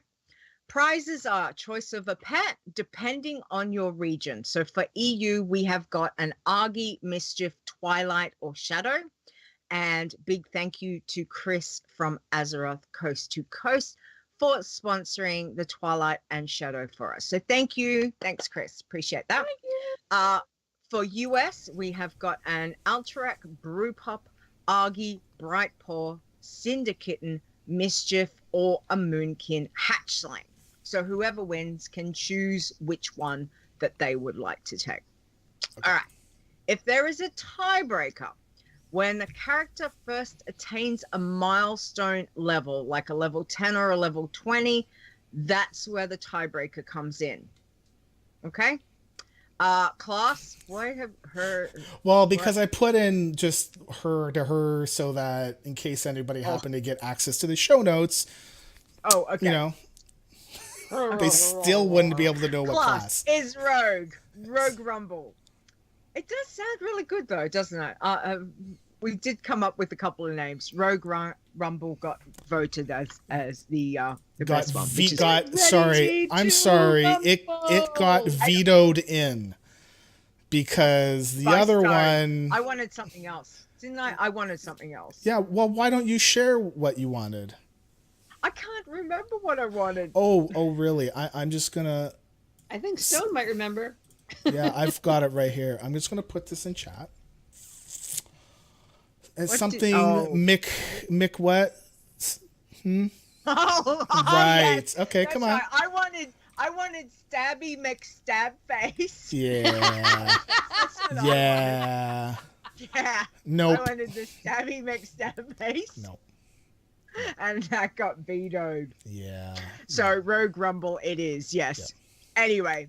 Speaker 2: Prizes are choice of a pet depending on your region. So for EU, we have got an Argy, Mischief, Twilight, or Shadow. And big thank you to Chris from Azeroth Coast to Coast for sponsoring the Twilight and Shadow for us. So thank you. Thanks, Chris. Appreciate that. For US, we have got an Alterac, Brewpop, Argy, Brightpaw, Cinderkitten, Mischief, or a Moonkin Hatchling. So whoever wins can choose which one that they would like to take. Okay. All right. If there is a tiebreaker, when the character first attains a milestone level, like a level 10 or a level 20, that's where the tiebreaker comes in. Okay? Class, why have her...
Speaker 1: Well, because I put in just her to her so that in case anybody happened to get access to the show notes,
Speaker 2: okay.
Speaker 1: You know, they still wouldn't be able to know what class.
Speaker 2: Is Rogue. Rogue Rumble. It does sound really good, though, doesn't it? We did come up with a couple of names. Rogue Rumble got voted as the best one.
Speaker 1: I'm sorry. It got vetoed in because the other one.
Speaker 2: I wanted something else, didn't I? I wanted something else.
Speaker 1: Yeah. Well, why don't you share what you wanted?
Speaker 2: I can't remember what I wanted.
Speaker 1: Oh, really? I'm just gonna.
Speaker 3: I think Stone might remember.
Speaker 1: Yeah, I've got it right here. I'm just gonna put this in chat. It's
Speaker 2: What
Speaker 1: something
Speaker 2: oh.
Speaker 1: Mick what?
Speaker 2: Oh,
Speaker 1: Right.
Speaker 2: yes.
Speaker 1: Okay,
Speaker 2: That's
Speaker 1: come on.
Speaker 2: right. I wanted Stabby McStab face.
Speaker 1: Yeah.
Speaker 2: That's what
Speaker 1: Yeah.
Speaker 2: Yeah.
Speaker 1: Nope.
Speaker 2: I wanted the Stabby McStab face.
Speaker 1: Nope.
Speaker 2: And that got vetoed.
Speaker 1: Yeah.
Speaker 2: So Rogue Rumble it is, yes.
Speaker 1: Yep.
Speaker 2: Anyway,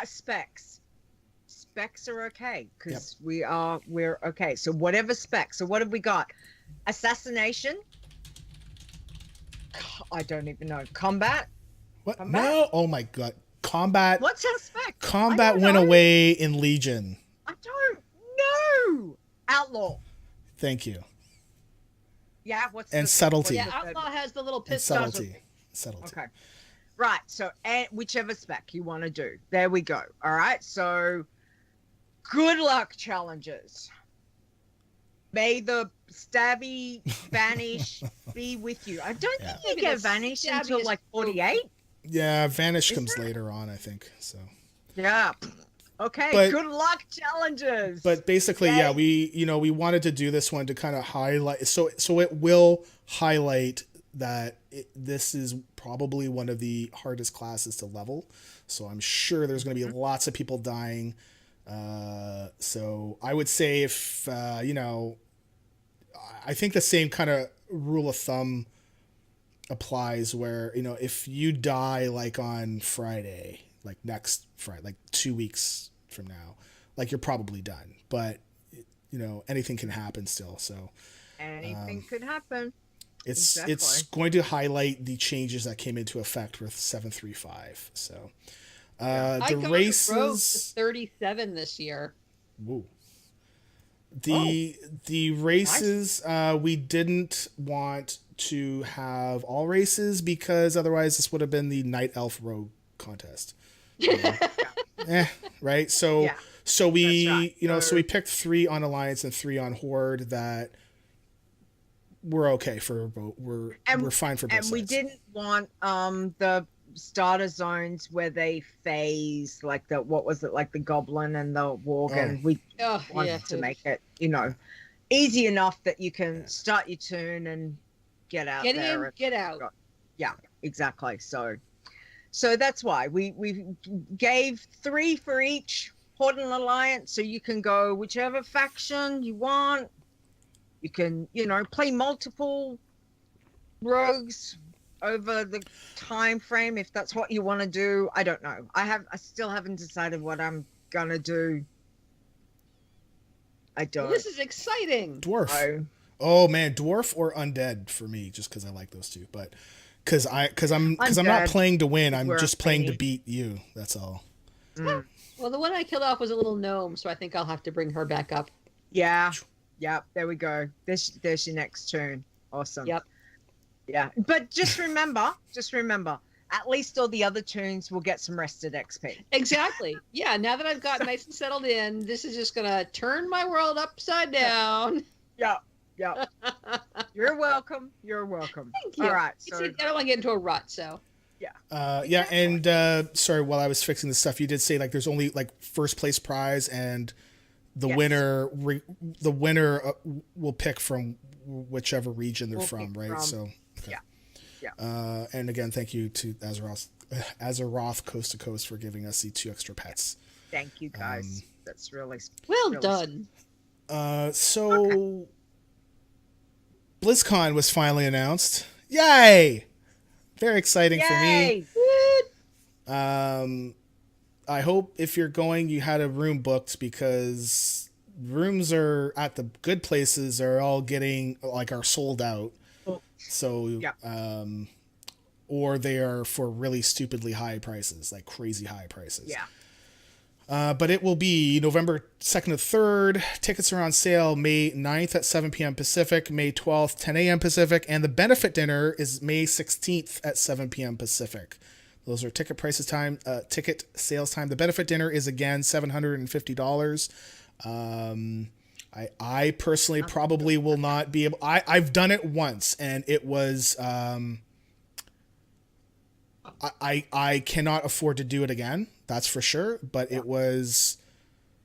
Speaker 2: specs. Specs are okay because we're okay. So whatever specs. So what have we got? Assassination. I don't even know. Combat.
Speaker 1: What?
Speaker 2: Combat?
Speaker 1: No. Oh my god. Combat.
Speaker 2: What's our spec?
Speaker 1: Combat
Speaker 2: don't
Speaker 1: went
Speaker 2: know.
Speaker 1: away in Legion.
Speaker 2: I don't know. Outlaw.
Speaker 1: Thank you.
Speaker 2: Yeah. What's
Speaker 1: And
Speaker 2: the,
Speaker 1: subtlety.
Speaker 3: Yeah,
Speaker 2: what's the third
Speaker 3: Outlaw has the little
Speaker 1: And
Speaker 3: pistol.
Speaker 1: subtlety. Subtlety.
Speaker 2: Okay. Right. So, and whichever spec you want to do. There we go. All right. So, good luck, challengers. May the stabby vanish be with you. I don't
Speaker 1: Yeah.
Speaker 2: think you
Speaker 3: Maybe
Speaker 2: get
Speaker 3: the
Speaker 2: vanished
Speaker 3: stabby
Speaker 2: until
Speaker 3: is
Speaker 2: like
Speaker 3: cool.
Speaker 2: 48.
Speaker 1: Yeah, Vanish
Speaker 2: Is
Speaker 1: comes
Speaker 2: there?
Speaker 1: later on, I think. So.
Speaker 2: Yeah. Okay.
Speaker 1: But-
Speaker 2: good luck, challengers.
Speaker 1: But basically, yeah, we wanted to do this one to kind of highlight. So it will highlight that this is probably one of the hardest classes to level. So I'm sure there's going to be lots of people dying. So I would say if I think the same kind of rule of thumb applies where if you die like on Friday, like next Friday, like 2 weeks from now, like you're probably done. But anything can happen still. So
Speaker 2: anything could happen.
Speaker 1: it's
Speaker 2: Exactly.
Speaker 1: going to highlight the changes that came into effect with 735. So
Speaker 3: I
Speaker 1: the
Speaker 3: got Rogue
Speaker 1: races.
Speaker 3: to 37 this year.
Speaker 1: Woo. The races we didn't want to have all races because otherwise this would have been the Night Elf Rogue contest. Right? So
Speaker 2: Yeah.
Speaker 1: so we
Speaker 2: That's right.
Speaker 1: so we picked 3 on Alliance and 3 on Horde that we're okay for both. We're fine for both
Speaker 2: And we
Speaker 1: sides.
Speaker 2: didn't want the starter zones where they phase like the like the goblin and the worgen. We
Speaker 3: Oh,
Speaker 2: wanted
Speaker 3: yeah.
Speaker 2: to make it easy enough that you can start your turn and get out
Speaker 3: Get
Speaker 2: there
Speaker 3: in,
Speaker 2: and-
Speaker 3: get out.
Speaker 2: yeah, exactly. So that's why we gave 3 for each Horde and Alliance, so you can go whichever faction you want. You can play multiple rogues over the time frame if that's what you want to do. I don't know. I still haven't decided what I'm gonna do. I don't
Speaker 3: This is exciting.
Speaker 1: Dwarf.
Speaker 2: know.
Speaker 1: Oh man, dwarf or undead for me, just because I like those two. But because I'm not
Speaker 2: Undead.
Speaker 1: playing to win, I'm
Speaker 2: We're
Speaker 1: just playing to
Speaker 2: tiny.
Speaker 1: beat you. That's all.
Speaker 2: Mm.
Speaker 3: Well, the one I killed off was a little gnome, so I think I'll have to bring her back up.
Speaker 2: Yeah. There we go. There's your next turn. Awesome.
Speaker 3: Yep.
Speaker 2: Yeah, but just remember, at least all the other tunes will get some rested XP.
Speaker 3: Exactly. Yeah, now that I've got nice and settled in, this is just going to turn my world upside down.
Speaker 2: Yeah. You're welcome.
Speaker 3: Thank you.
Speaker 2: All right.
Speaker 3: See,
Speaker 2: So
Speaker 3: I don't want to get into a rut, so.
Speaker 1: Yeah, and sorry, while I was fixing the stuff, you did say like there's only like first place prize, and the
Speaker 2: Yes.
Speaker 1: winner will pick from whichever region they're
Speaker 2: Will
Speaker 1: from,
Speaker 2: pick
Speaker 1: right?
Speaker 2: from-
Speaker 1: So okay.
Speaker 2: Yeah.
Speaker 1: And again, thank you to Azeroth Coast to Coast for giving us the 2 extra pets.
Speaker 2: thank you guys. That's really
Speaker 3: Well
Speaker 2: really
Speaker 3: done.
Speaker 1: So BlizzCon was finally announced. Yay! Very exciting for me.
Speaker 2: Yay!
Speaker 1: I hope if you're going, you had a room booked because rooms are at the good places are all are sold out.
Speaker 2: Oh.
Speaker 1: So,
Speaker 2: Yeah.
Speaker 1: or they are for really stupidly high prices, like crazy high prices.
Speaker 2: Yeah.
Speaker 1: But it will be November 2nd to 3rd. Tickets are on sale May 9th at 7 p.m. Pacific, May 12th, 10 a.m. Pacific, and the benefit dinner is May 16th at 7 p.m. Pacific. Those are ticket sales time. The benefit dinner is again $750. I personally probably will not be able. I've done it once, and it was I cannot afford to do it again. That's for sure. But it was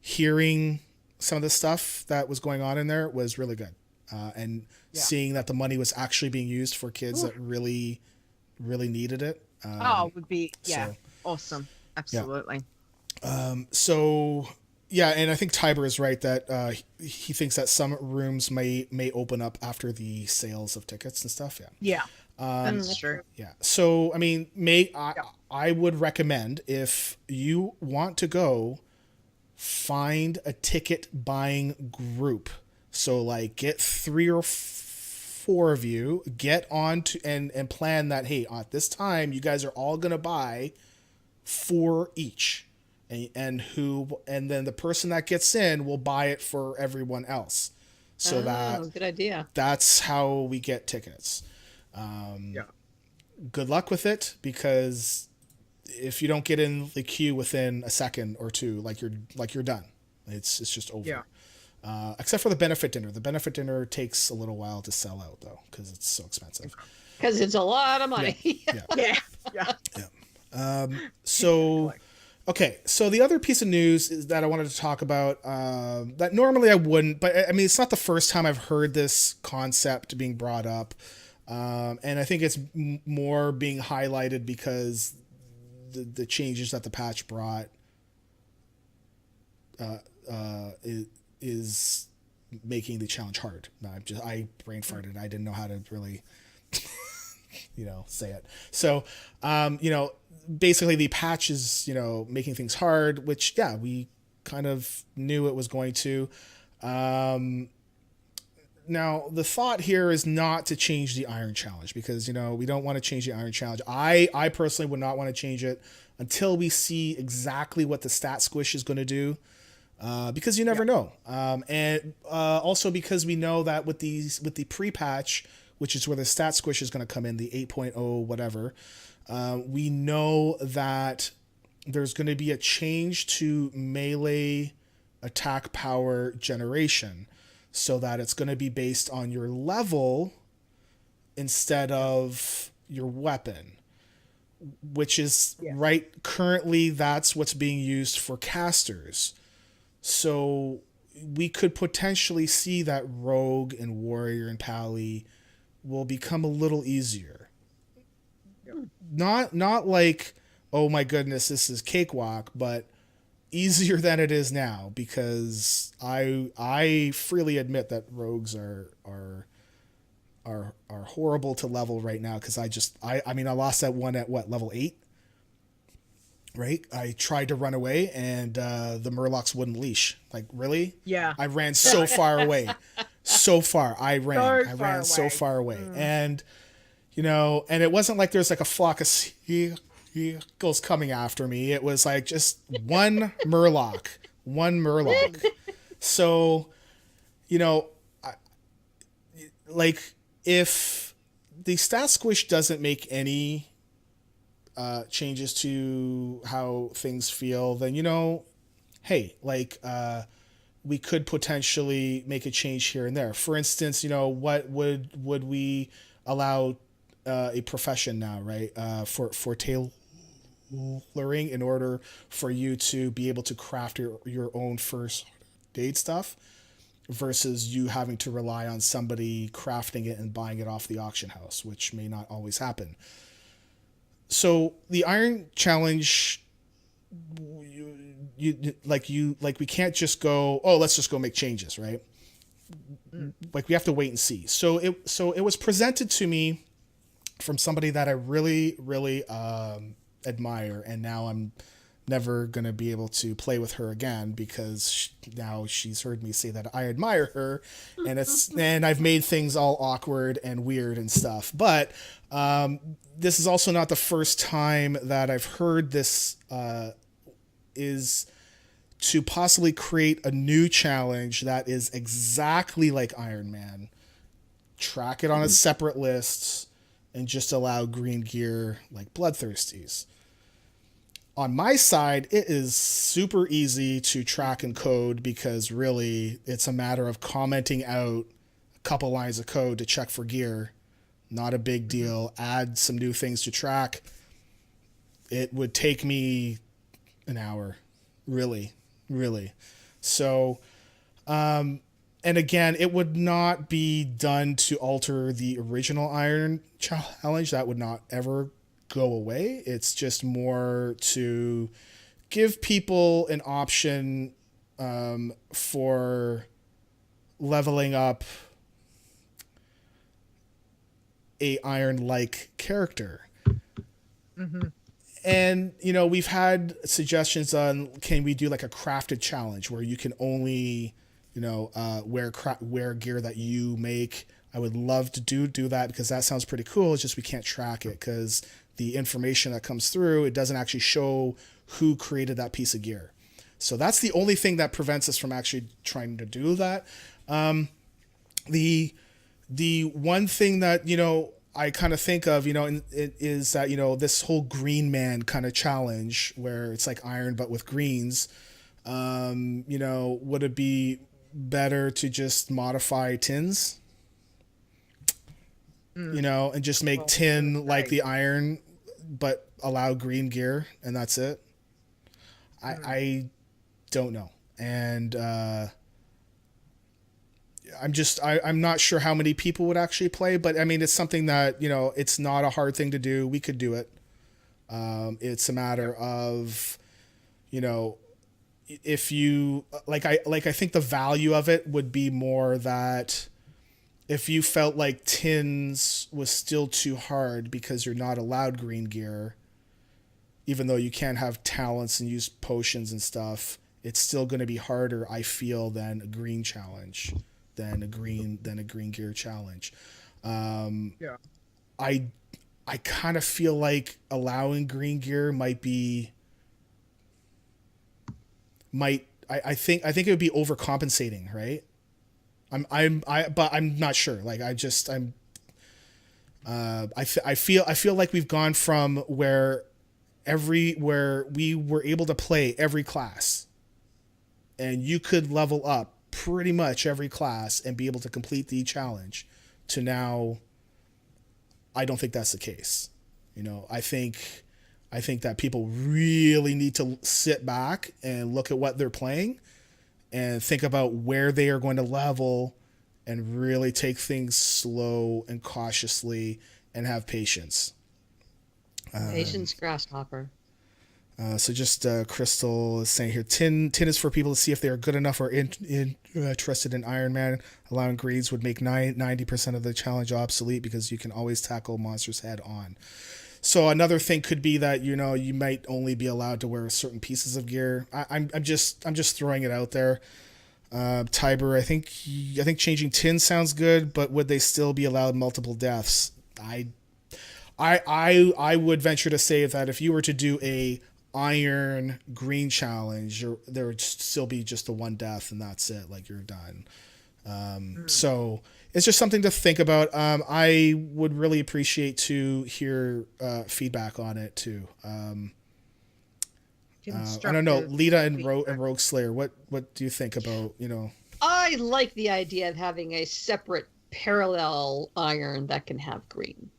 Speaker 1: hearing some of the stuff that was going on in there was really good. And seeing that the money was actually being used for kids that really, really needed it.
Speaker 2: Would be, awesome. Absolutely.
Speaker 1: So yeah, and I think Tiber is right that he thinks that some rooms may open up after the sales of tickets and stuff.
Speaker 2: Yeah. That's true.
Speaker 1: Yeah. So I mean, I would recommend, if you want to go, find a ticket buying group. So like get 3 or 4 of you, get on to and plan that, hey, at this time you guys are all gonna buy 4 each. And then the person that gets in will buy it for everyone else. So
Speaker 3: good idea.
Speaker 1: That's how we get tickets. Good luck with it, because if you don't get in the queue within a second or two, like you're done. It's just over.
Speaker 2: Yeah.
Speaker 1: Except for the benefit dinner. The benefit dinner takes a little while to sell out though, because it's so expensive.
Speaker 3: Because it's a lot of money.
Speaker 1: So, okay. So the other piece of news is that I wanted to talk about, that normally I wouldn't, but I mean, it's not the first time I've heard this concept being brought up. And I think it's more being highlighted because the changes that the patch brought, is making the challenge hard. I brain farted. I didn't know how to really, say it. So, basically the patch is, making things hard, which, we kind of knew it was going to. Now, the thought here is not to change the Iron Challenge, because, we don't want to change the Iron Challenge. I personally would not want to change it until we see exactly what the stat squish is going to do. Because you never know. And also because we know that with the pre-patch, which is where the stat squish is going to come in, the 8.0 whatever, we know that there's going to be a change to melee attack power generation, so that it's going to be based on your level instead of your weapon, which is right currently that's what's being used for casters. So we could potentially see that rogue and warrior and pally will become a little easier. Not like, oh my goodness, this is cakewalk, but easier than it is now, because I freely admit that rogues are horrible to level right now, because I mean I lost that one at level 8. Right? I tried to run away and the Murlocs wouldn't leash. Like, really?
Speaker 2: Yeah.
Speaker 1: I ran so far away. So far. I ran so far away. And, and it wasn't like there's like a flock of seagulls coming after me. It was like just one Murloc. So, if the stat squish doesn't make any changes to how things feel, then hey, we could potentially make a change here and there. For instance, what would we allow a profession now, right? For tailoring, in order for you to be able to craft your own first aid stuff, versus you having to rely on somebody crafting it and buying it off the auction house, which may not always happen. So the Iron Challenge, we can't just go, oh, let's just go make changes, right? Like, we have to wait and see. So it was presented to me from somebody that I really, really admire, and now I'm never gonna be able to play with her again, because now she's heard me say that I admire her, and I've made things all awkward and weird and stuff. But this is also not the first time that I've heard this, is to possibly create a new challenge that is exactly like Iron Man, track it on a separate list, and just allow green gear like Bloodthirsties. On my side, it is super easy to track and code, because really it's a matter of commenting out a couple lines of code to check for gear. Not a big deal. Add some new things to track. it would take me an hour, really. So, and again, it would not be done to alter the original Iron Challenge. That would not ever go away. It's just more to give people an option for leveling up a Iron-like character.
Speaker 2: Mm-hmm.
Speaker 1: And, we've had suggestions on, can we do like a crafted challenge where you can only, wear gear that you make. I would love to do that because that sounds pretty cool. It's just we can't track it because the information that comes through, it doesn't actually show who created that piece of gear. So that's the only thing that prevents us from actually trying to do that. The one thing that, I kind of think of, is that, this whole green man kind of challenge where it's like iron, but with greens, would it be better to just modify tins, and just make tin like the iron, but allow green gear and that's it. I don't know. And, I'm not sure how many people would actually play, but I mean, it's something that, it's not a hard thing to do. We could do it. It's a matter of, if you I think the value of it would be more that if you felt like tins was still too hard because you're not allowed green gear, even though you can have talents and use potions and stuff, it's still going to be harder, I feel, than a green challenge, than a green gear challenge.
Speaker 2: Yeah.
Speaker 1: I kind of feel like allowing green gear I think it would be overcompensating, right? But I'm not sure. Like I feel like we've gone from where we were able to play every class and you could level up pretty much every class and be able to complete the challenge to now. I don't think that's the case. I think that people really need to sit back and look at what they're playing and think about where they are going to level and really take things slow and cautiously and have patience.
Speaker 3: Patience, grasshopper.
Speaker 1: So just Crystal is saying here, tin is for people to see if they are good enough or interested in Iron Man. Allowing greens would make 90% of the challenge obsolete because you can always tackle monsters head on. So another thing could be that you might only be allowed to wear certain pieces of gear. I'm just throwing it out there. Tiber, I think changing tin sounds good, but would they still be allowed multiple deaths? I would venture to say that if you were to do a iron green challenge, there would still be just the one death and that's it. Like you're done. So it's just something to think about. I would really appreciate to hear feedback on it too. I don't know, Leeta and Rogueslayer, what do you think about,
Speaker 3: I like the idea of having a separate parallel iron that can have green.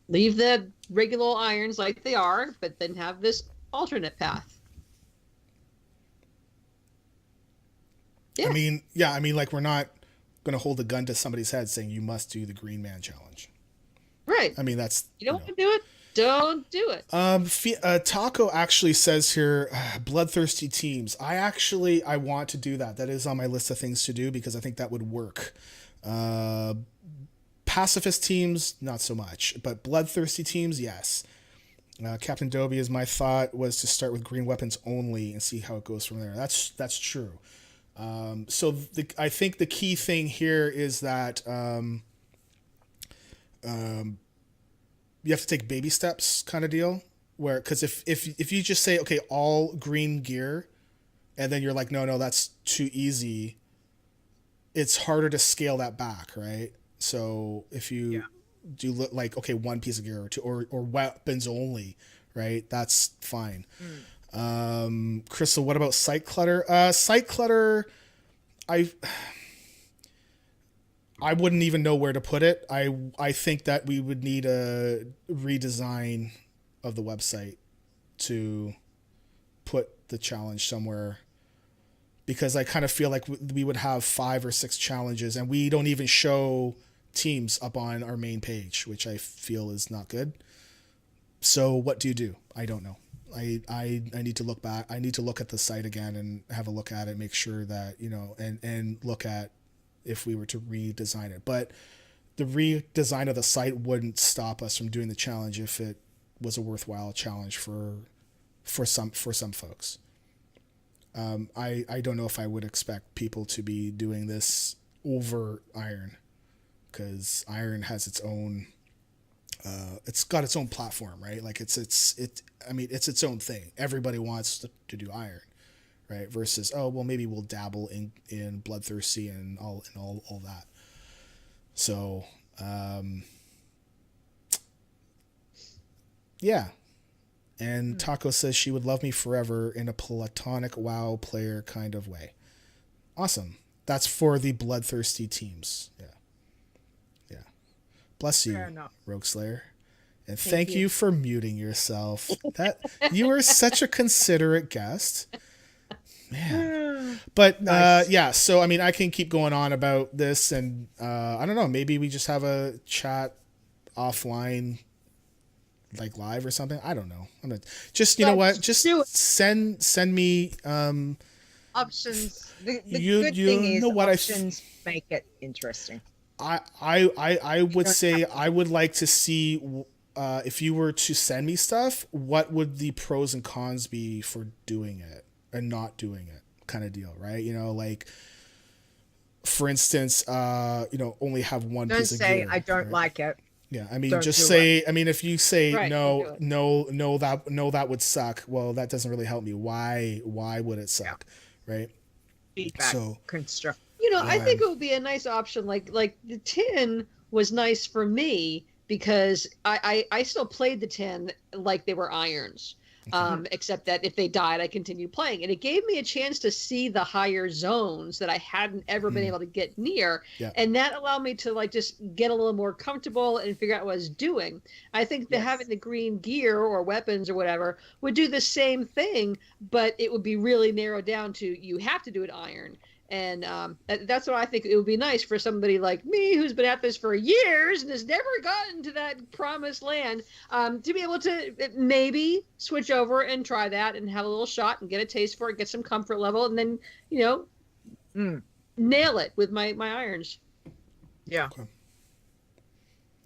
Speaker 3: Leave the regular irons like they are, but then have this alternate path.
Speaker 1: Yeah. I mean, like we're not going to hold a gun to somebody's head saying you must do the Green Man challenge.
Speaker 3: Right.
Speaker 1: I mean, that's...
Speaker 3: You don't want to do it? Don't do it.
Speaker 1: Taco actually says here, bloodthirsty teams. I want to do that. That is on my list of things to do because I think that would work. Pacifist teams, not so much, but bloodthirsty teams, yes. Captain Dobie, as my thought was to start with green weapons only and see how it goes from there. That's true. So I think the key thing here is that you have to take baby steps kind of deal, where because if you just say okay all green gear, and then you're like no that's too easy, it's harder to scale that back, right? So if you do look like okay one piece of gear or two or weapons only, right? That's fine. Crystal, what about site clutter? Site clutter, I wouldn't even know where to put it. I think that we would need a redesign of the website to put the challenge somewhere, because I kind of feel like we would have 5 or 6 challenges and we don't even show teams up on our main page, which I feel is not good. So what do? I don't know. I need to look back. I need to look at the site again and have a look at it, make sure that, and look at if we were to redesign it. But the redesign of the site wouldn't stop us from doing the challenge if it was a worthwhile challenge for some folks. I don't know if I would expect people to be doing this over Iron, because Iron has its own it's got its own platform, right? Like it's its own thing. Everybody wants to do Iron, right? Versus, oh well, maybe we'll dabble in Bloodthirsty and all that. So yeah. And Taco says she would love me forever in a platonic WoW player kind of way. Awesome. That's for the Bloodthirsty teams. Yeah. Bless you, Rogueslayer. And thank you for muting yourself. That you are such a considerate guest. Man. But
Speaker 2: Nice.
Speaker 1: yeah, so I mean I can keep going on about this, and I don't know, maybe we just have a chat offline, like live or something. I don't know. I'm gonna just, you know what? Just
Speaker 2: do it.
Speaker 1: send me
Speaker 2: Options. The
Speaker 1: You-
Speaker 2: good
Speaker 1: you
Speaker 2: thing is
Speaker 1: know what I f-
Speaker 2: options make it interesting.
Speaker 1: I would say I would like to see if you were to send me stuff, what would the pros and cons be for doing it and not doing it, kind of deal, right? Like for instance, only have one
Speaker 2: Don't
Speaker 1: piece of
Speaker 2: say
Speaker 1: gear.
Speaker 2: I don't
Speaker 1: right?
Speaker 2: like it.
Speaker 1: Yeah, I mean,
Speaker 2: Don't
Speaker 1: just
Speaker 2: do
Speaker 1: say. I mean, if you say
Speaker 3: Right, don't
Speaker 1: no, that would suck. Well, that doesn't really help me. Why would it suck, right?
Speaker 2: Feedback.
Speaker 1: So-
Speaker 2: Construct.
Speaker 3: I think it would be a nice option. Like the tin was nice for me because I still played the tin like they were irons. Except that if they died, I continued playing. And it gave me a chance to see the higher zones that I hadn't ever been able to get near.
Speaker 1: Yeah.
Speaker 3: And that allowed me to like just get a little more comfortable and figure out what I was doing. I think that having the green gear or weapons or whatever would do the same thing, but it would be really narrowed down to you have to do it iron. And that's what I think it would be nice for somebody like me who's been at this for years and has never gotten to that promised land to be able to maybe switch over and try that and have a little shot and get a taste for it, get some comfort level, and then, nail it with my irons.
Speaker 2: Yeah.
Speaker 1: Okay.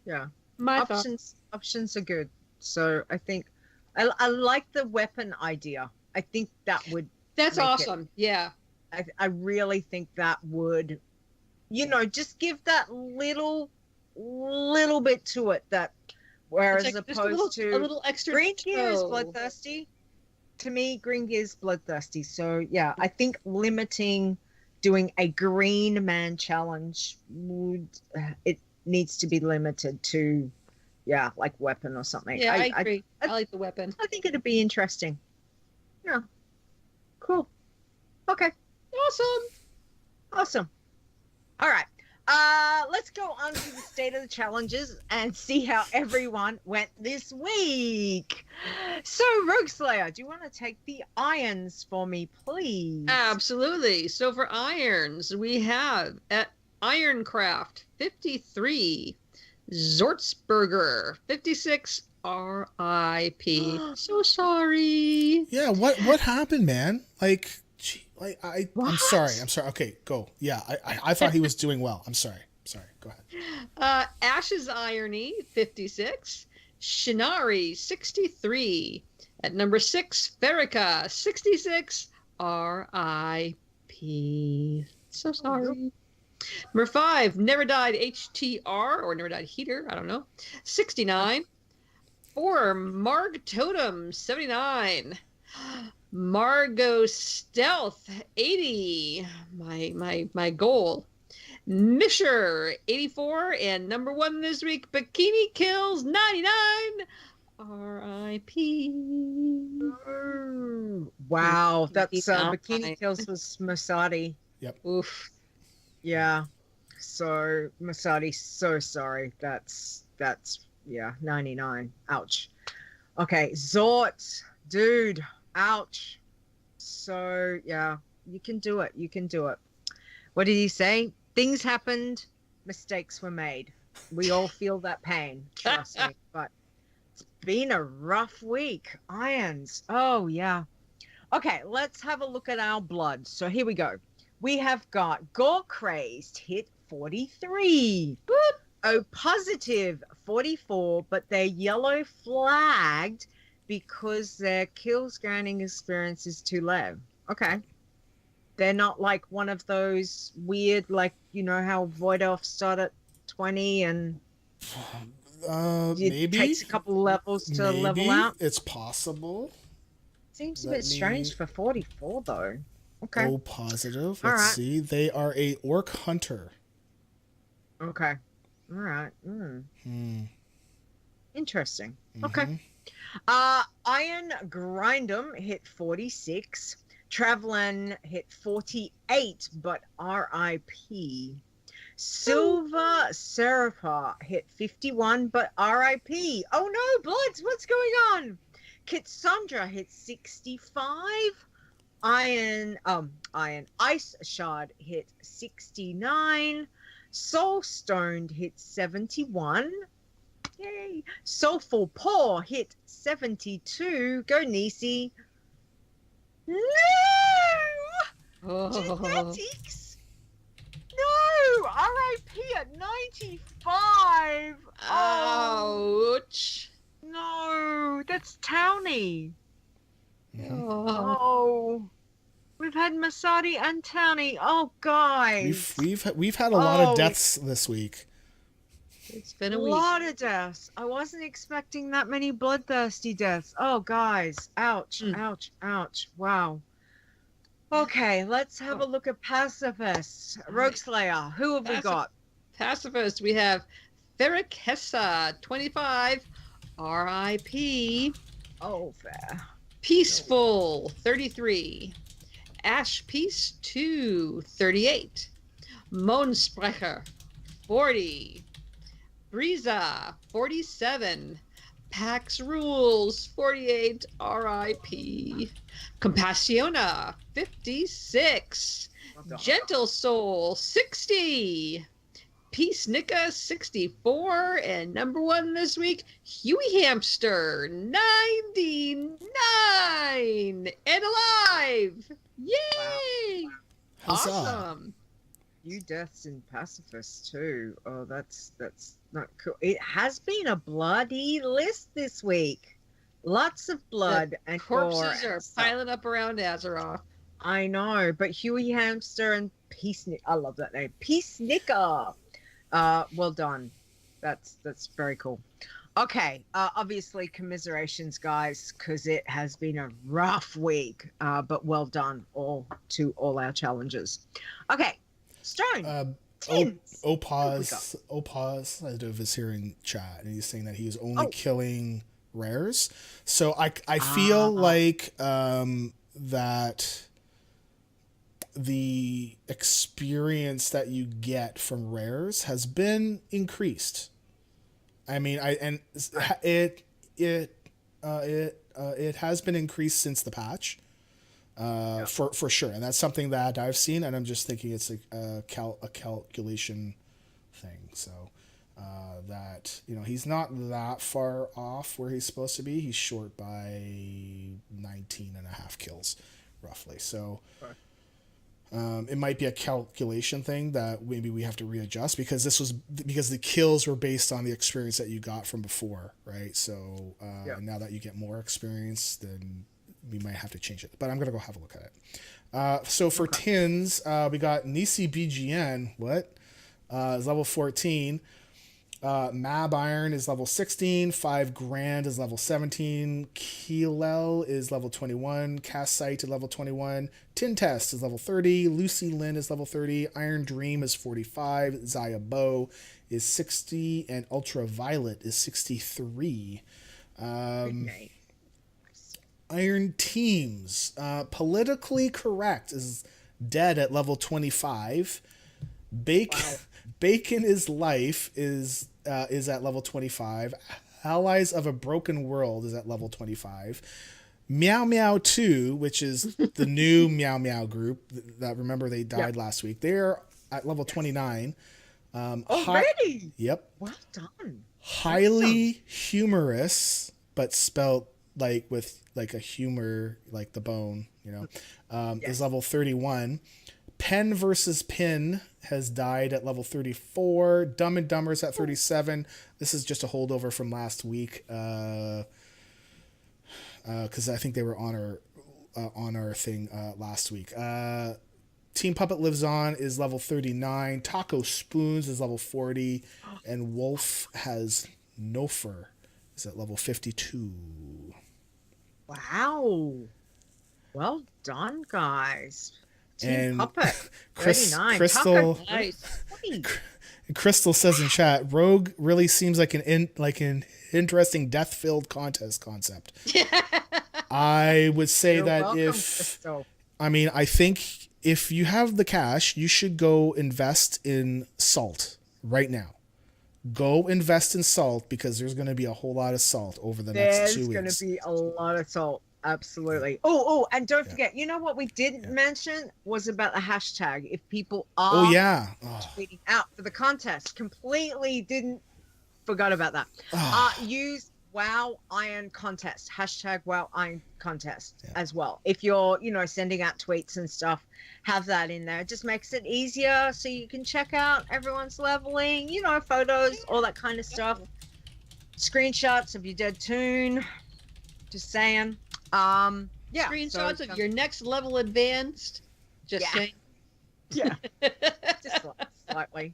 Speaker 2: Yeah.
Speaker 3: My thought.
Speaker 2: Options are good. So I think I like the weapon idea. I think that would.
Speaker 3: That's
Speaker 2: make it-
Speaker 3: awesome. Yeah.
Speaker 2: I really think that would, just give that little bit to it, that whereas
Speaker 3: It's like just
Speaker 2: opposed
Speaker 3: a
Speaker 2: to
Speaker 3: little extra
Speaker 2: green gear is
Speaker 3: toe.
Speaker 2: bloodthirsty. To me, green gear is bloodthirsty. So yeah, I think doing a green man challenge it needs to be limited to, like weapon or something.
Speaker 3: Yeah, I agree. I like the weapon.
Speaker 2: I think it'd be interesting. Yeah. Cool. Okay. Awesome. All right. Let's go on to the state of the challenges and see how everyone went this week. So, Rogueslayer, do you want to take the irons for me, please?
Speaker 3: Absolutely. So for irons, we have at Ironcraft 53, Zortsberger 56, RIP. So sorry.
Speaker 1: Yeah, what happened, man? Like, I'm
Speaker 2: What?
Speaker 1: sorry. Okay, go. Yeah, I thought he was doing well. I'm sorry. Go ahead.
Speaker 3: Ash's Irony 56, Shinari 63. At number 6, Ferrica 66, RIP. So sorry. Number 5, Never Died HTR, or Never Died Heater, I don't know, 69. 4, Marg Totem 79. Margot Stealth 80, my goal. Misher 84, and number 1 this week, Bikini Kills 99, R.I.P.
Speaker 2: Wow, that's
Speaker 3: Yeah.
Speaker 2: Bikini Kills was Masadi.
Speaker 3: Oof.
Speaker 2: Yeah. So Masadi, so sorry. That's 99. Ouch. Okay, Zort, dude, ouch. So yeah, you can do it. You can do it. What did he say? Things happened, mistakes were made. We all feel that pain, trust me. But it's been a rough week. Irons. Oh yeah. Okay, let's have a look at our blood. So here we go. We have got Gore Crazed hit 43. O Positive 44, but they're yellow flagged because their kills granting experience is too low. Okay. They're not like one of those weird, like, you know how Void Elf start at 20 and it
Speaker 1: maybe
Speaker 2: takes a couple levels to level out.
Speaker 1: It's possible.
Speaker 2: Seems a bit strange for 44 though. Okay.
Speaker 1: O Positive.
Speaker 2: All
Speaker 1: Let's
Speaker 2: right.
Speaker 1: see. They are a orc hunter.
Speaker 2: Okay. All right. Interesting. Okay. Iron Grindem hit 46. Travelin hit 48, but RIP. Silver Serapar hit 51, but RIP. Oh no, Bloods, what's going on? Kitsandra hit 65. Iron Ice Shard hit 69. Soul Stoned hit 71. Yay. Soulful Paw hit 72. Go Nisi. No! Genetics? No! RIP at 95.
Speaker 3: Ouch.
Speaker 2: No, that's Townie.
Speaker 3: Oh.
Speaker 2: Oh. We've had Masadi and Townie. Oh, guys.
Speaker 1: We've had a lot of deaths this week.
Speaker 3: It's been
Speaker 2: A
Speaker 3: a week.
Speaker 2: lot of deaths. I wasn't expecting that many bloodthirsty deaths. Oh, guys. Ouch, ouch, ouch. Wow. Okay, let's have a look at pacifists. Rogueslayer, who have we got?
Speaker 3: Pacifist, we have Ferric Hessa, 25, RIP.
Speaker 2: Oh, fair.
Speaker 3: Peaceful, 33. Ash Peace, 2, 38. Monsprecher, 40. Briza, 47. Pax Rules, 48, RIP. Compassiona, 56. Gentle Soul, 60. Peace Nika, 64. And number one this week, Huey Hamster, 99. And alive. Yay!
Speaker 1: Huzzah.
Speaker 3: Awesome.
Speaker 2: You deaths in pacifists too. Oh, that's not cool. It has been a bloody list this week. Lots of blood and
Speaker 3: Corpses
Speaker 2: gore
Speaker 3: are
Speaker 2: and stuff.
Speaker 3: piling up around Azeroth.
Speaker 2: I know, but Huey Hamster and Peacenik. I love that name. Peacenicker. Well done. That's very cool. Okay, obviously commiserations, guys, because it has been a rough week. But well done to all our challengers. Okay, Stone.
Speaker 1: Opaz, I don't know if it's here in chat, and he's saying that he is only killing rares. So I feel like that the experience that you get from rares has been increased. I mean, it has been increased since the patch, for sure, and that's something that I've seen, and I'm just thinking it's a calculation thing. So that he's not that far off where he's supposed to be. He's short by 19 and a half kills, roughly. So. It might be a calculation thing that maybe we have to readjust because the kills were based on the experience that you got from before, right? So now that you get more experience, then we might have to change it. But I'm gonna go have a look at it. So for tins, we got Nisi BGN. Is level 14. Mab Iron is level 16. 5 Grand is level 17. Keelel is level 21. Cast Sight is level 21. Tin Test is level 30. Lucy Lynn is level 30. Iron Dream is 45. Zaya Bow is 60. And Ultraviolet is 63. Iron Teams. Politically Correct is dead at level 25. Bacon is Life is at level 25. Allies of a Broken World is at level 25. Meow Meow 2, which is the new Meow Meow group that remember they died last week. They're at level 29.
Speaker 2: Already?
Speaker 1: Yep.
Speaker 2: Well done.
Speaker 1: Highly humorous, but spelled like with like a humor, like the bone, you know, is level 31. Pen versus Pin has died at level 34. Dumb and Dumber's at 37. This is just a holdover from last week. Because I think they were on our thing last week. Team Puppet Lives On is level 39. Taco Spoons is level 40. And Wolf has no fur is at level 52.
Speaker 2: Wow. Well done, guys. Team
Speaker 1: And
Speaker 2: Puppet, 39.
Speaker 1: Crystal,
Speaker 2: Taco,
Speaker 3: Nice.
Speaker 2: 20.
Speaker 1: Crystal says in chat, Rogue really seems like an interesting death-filled contest concept. I would say
Speaker 2: You're
Speaker 1: that
Speaker 2: welcome,
Speaker 1: if
Speaker 2: Crystal.
Speaker 1: I think if you have the cash, you should go invest in salt right now. Go invest in salt because there's going to be a whole lot of salt over the next 2 weeks.
Speaker 2: There's going to be a lot of salt. Absolutely. Oh, and don't forget, you know what we didn't mention was about the hashtag. If people are tweeting out for the contest, completely forgot about that. Use WoW Iron Contest, hashtag WoW Iron Contest as well. If you're, sending out tweets and stuff, have that in there. It just makes it easier so you can check out everyone's leveling, photos, all that kind of stuff. Screenshots of your dead toon. Just saying.
Speaker 3: Screenshots of your next level advanced. Just saying.
Speaker 2: Yeah. Just slightly.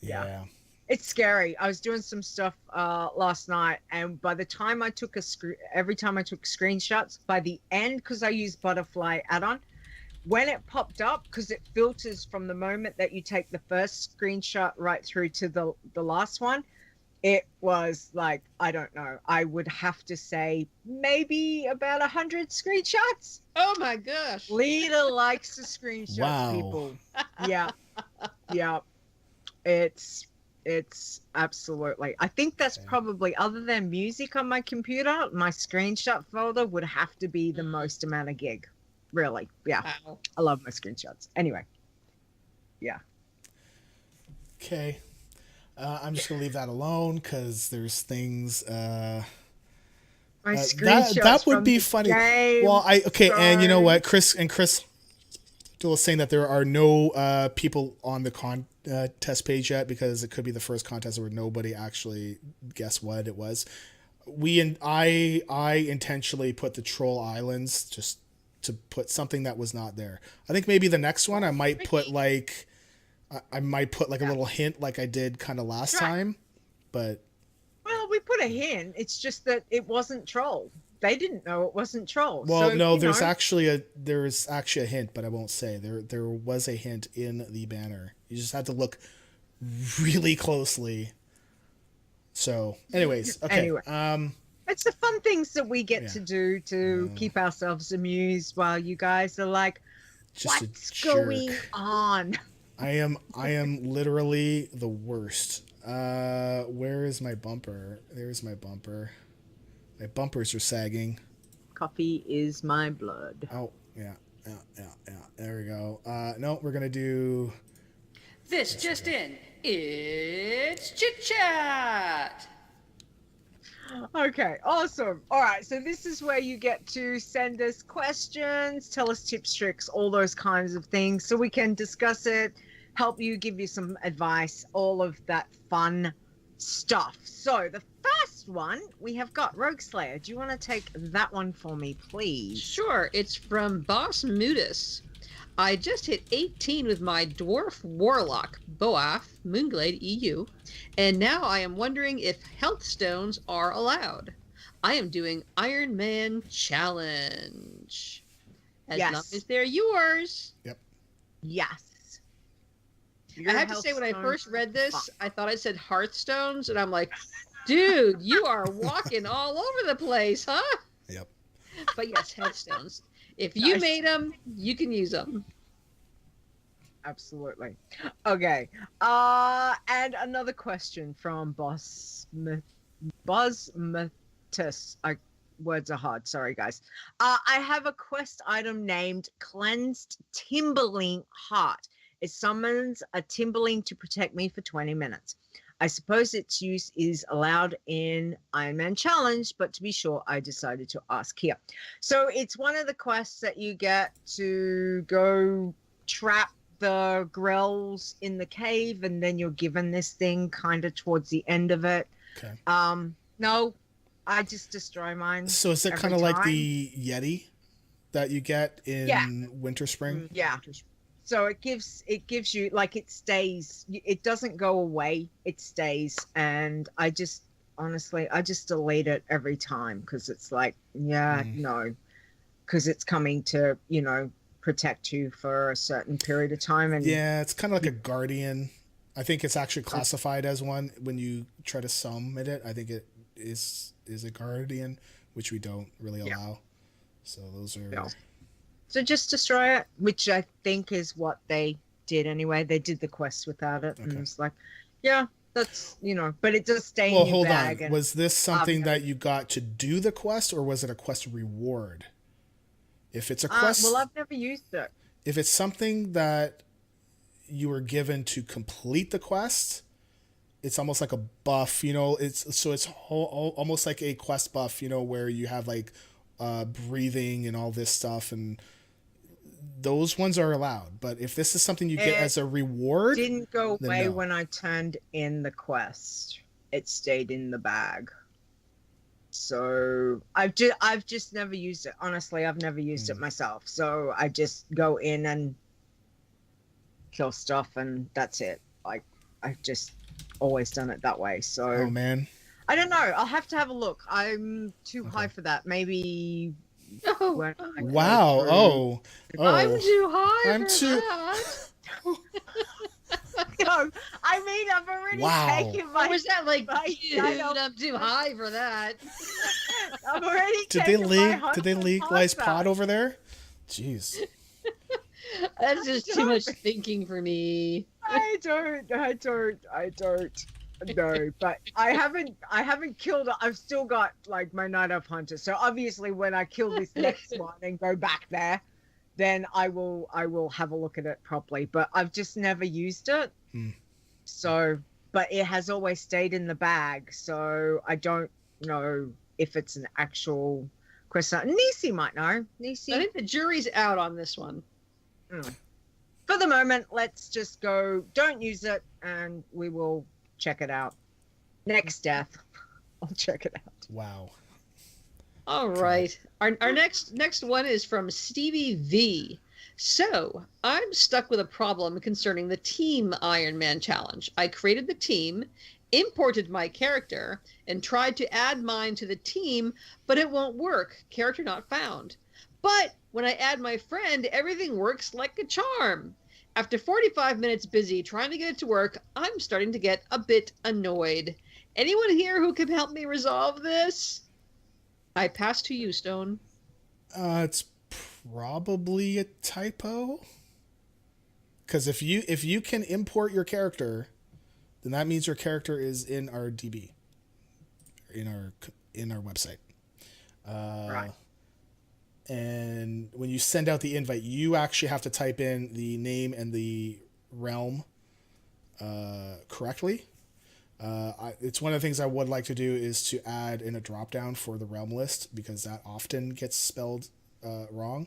Speaker 1: Yeah.
Speaker 2: It's scary. I was doing some stuff last night, and by the time I took every time I took screenshots, by the end, because I use Butterfly add-on, when it popped up, because it filters from the moment that you take the first screenshot right through to the last one, it was like, I don't know, I would have to say maybe about 100 screenshots.
Speaker 3: Oh my gosh.
Speaker 2: Leeta likes to screenshot people. Yeah. It's absolutely. I think that's probably, other than music on my computer, my screenshot folder would have to be the most amount of gig. Really. Yeah.
Speaker 3: Wow.
Speaker 2: I love my screenshots. Anyway. Yeah.
Speaker 1: Okay. I'm just going to leave that alone because there's things...
Speaker 2: my screenshots
Speaker 1: that would
Speaker 2: from
Speaker 1: be
Speaker 2: the
Speaker 1: funny.
Speaker 2: game,
Speaker 1: Well, and you know
Speaker 2: sorry.
Speaker 1: what? Chris is saying that there are no people on the contest page yet because it could be the first contest where nobody actually guessed what it was. I intentionally put the Troll Islands just to put something that was not there. I think maybe the next one I might put like a little hint like I did kind of last time, but
Speaker 2: Well, we put a hint. It's just that it wasn't Troll. They didn't know it wasn't Troll.
Speaker 1: well,
Speaker 2: so,
Speaker 1: no, there's actually a hint, but I won't say. There was a hint in the banner. You just had to look really closely. So, anyways, okay.
Speaker 2: Anyway. It's the fun things that we get to do to keep ourselves amused while you guys are like,
Speaker 1: just
Speaker 2: what's going on?
Speaker 1: I am literally the worst. Where is my bumper? There's my bumper. My bumpers are sagging.
Speaker 2: Coffee is my blood.
Speaker 1: Oh, yeah. There we go. No, we're gonna do
Speaker 5: This just in. It's Chit Chat.
Speaker 2: Okay, awesome. All right, so this is where you get to send us questions, tell us tips, tricks, all those kinds of things, so we can discuss it, help you, give you some advice, all of that fun stuff. So the first one we have got Rogueslayer. Do you want to take that one for me, please?
Speaker 3: Sure. It's from Boss Mudis. I just hit 18 with my Dwarf Warlock, Boaf, Moonglade EU, and now I am wondering if health stones are allowed. I am doing Iron Man Challenge. As long as they're yours.
Speaker 1: Yep.
Speaker 2: Yes.
Speaker 3: I have to say, when I first read this, I thought it said Hearthstones, and I'm like, dude, you are walking all over the place, huh?
Speaker 1: Yep.
Speaker 3: But yes, healthstones. If you made them, you can use them.
Speaker 2: Absolutely. Okay. And another question from Buzz Matis. Words are hard. Sorry, guys. I have a quest item named Cleansed Timberling Heart. It summons a Timberling to protect me for 20 minutes. I suppose its use is allowed in Iron Man Challenge, but to be sure, I decided to ask here. So it's one of the quests that you get to go trap the grells in the cave, and then you're given this thing kind of towards the end of it.
Speaker 1: Okay.
Speaker 2: No, I just destroy mine.
Speaker 1: So is it kind of like the Yeti that you get in Winter Spring?
Speaker 2: Yeah. So it gives you, like, it stays. It doesn't go away. It stays, and I just delete it every time because it's like, no, because it's coming to protect you for a certain period of time. And
Speaker 1: yeah, it's kind of like a guardian. I think it's actually classified as one when you try to summon it. I think it is a guardian, which we don't really allow. So those are.
Speaker 2: Yeah. So just destroy it, which I think is what they did anyway. They did the quest without it, and it's like, yeah, that's but it does stay in your bag.
Speaker 1: Hold on. Was this something that you got to do the quest, or was it a quest reward? If it's a quest,
Speaker 2: well, I've never used it.
Speaker 1: If it's something that you were given to complete the quest, it's almost like a buff. It's almost like a quest buff. Where you have like breathing and all this stuff, and those ones are allowed. But if this is something you get as a reward,
Speaker 2: didn't go away when I turned in the quest. It stayed in the bag. So I've just never used it. Honestly, I've never used it myself. So I just go in and kill stuff, and that's it. Like, I've just always done it that way. So
Speaker 1: oh man,
Speaker 2: I don't know. I'll have to have a look. I'm too high for that. Maybe.
Speaker 1: Wow. Oh.
Speaker 3: I'm too high.
Speaker 1: I'm too.
Speaker 2: No, I mean, I've already taken my.
Speaker 3: What was that like?
Speaker 2: Dude,
Speaker 3: I'm too high for that.
Speaker 2: I've already.
Speaker 1: Did they legalize pot over there? Jeez.
Speaker 3: That's just too much thinking for me.
Speaker 2: I don't. No, but I haven't killed it. I've still got like my Night Elf Hunter. So obviously when I kill this next one and go back there, then I will have a look at it properly. But I've just never used it. So, but it has always stayed in the bag. So I don't know if it's an actual question. Nisi might know. Nisi.
Speaker 3: I think the jury's out on this one.
Speaker 2: For the moment, let's just go. Don't use it, and we will check it out. Next death. I'll check it out.
Speaker 1: Wow.
Speaker 3: All right. Our next one is from Stevie V. So, I'm stuck with a problem concerning the Team Iron Man Challenge. I created the team, imported my character, and tried to add mine to the team, but it won't work. Character not found. But when I add my friend, everything works like a charm. After 45 minutes busy trying to get it to work, I'm starting to get a bit annoyed. Anyone here who can help me resolve this? I pass to you, Stone.
Speaker 1: It's probably a typo. Because if you can import your character, then that means your character is in our DB, in our website.
Speaker 2: Right.
Speaker 1: And when you send out the invite, you actually have to type in the name and the realm correctly. It's one of the things I would like to do is to add in a drop down for the realm list, because that often gets spelled wrong.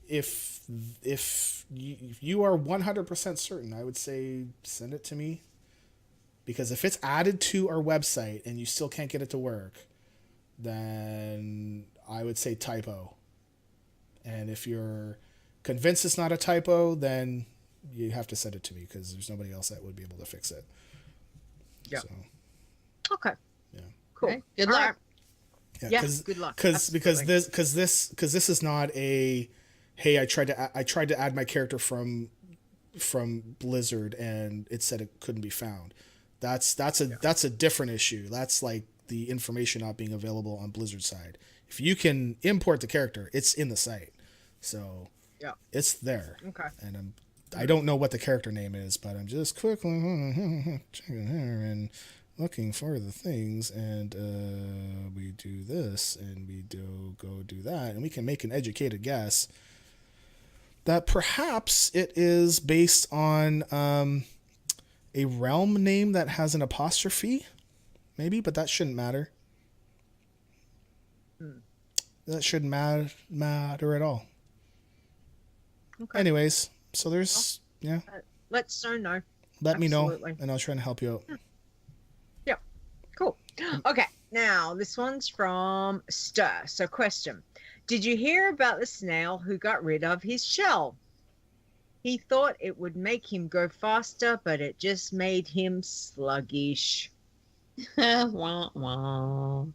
Speaker 1: If you are 100% certain, I would say send it to me, because if it's added to our website and you still can't get it to work, then I would say typo. And if you're convinced it's not a typo, then you have to send it to me, because there's nobody else that would be able to fix it.
Speaker 2: Yeah.
Speaker 1: So,
Speaker 2: okay.
Speaker 1: Yeah.
Speaker 2: Cool.
Speaker 3: Okay. Good luck.
Speaker 2: Right. Yeah. Good luck.
Speaker 1: Because this is not a, hey, I tried to add my character from Blizzard and it said it couldn't be found. That's a different issue. That's like the information not being available on Blizzard's side. If you can import the character, it's in the site. So
Speaker 2: Yeah.
Speaker 1: It's there.
Speaker 2: Okay.
Speaker 1: And I don't know what the character name is, but I'm just quickly checking here and looking for the things, and we do this, and we go do that, and we can make an educated guess that perhaps it is based on a realm name that has an apostrophe, maybe, but that shouldn't matter. That shouldn't matter at all.
Speaker 2: Okay.
Speaker 1: Anyways, so there's, yeah.
Speaker 2: Let Stone know.
Speaker 1: Let me know,
Speaker 2: Absolutely.
Speaker 1: and I'll try and help you out.
Speaker 2: Yep. Cool. Okay. Now, this one's from Stir. So, question. Did you hear about the snail who got rid of his shell? He thought it would make him go faster, but it just made him sluggish.
Speaker 3: Wah, wah.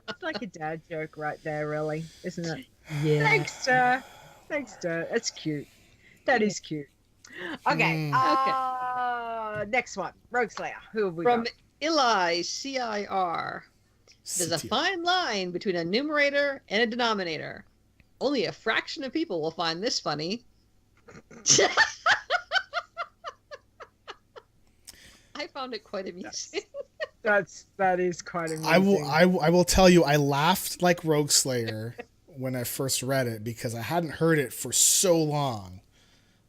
Speaker 2: It's like a dad joke right there, really, isn't it?
Speaker 3: Yeah.
Speaker 2: Thanks, Stir. Thanks, Stir. That's cute. That is cute. Okay. Next one. Rogueslayer. Who have we
Speaker 3: From
Speaker 2: got?
Speaker 3: Eli, CIR. There's a fine line between a numerator and a denominator. Only a fraction of people will find this funny. I found it quite amusing.
Speaker 2: That is quite amazing.
Speaker 1: I will tell you, I laughed like Rogueslayer when I first read it because I hadn't heard it for so long.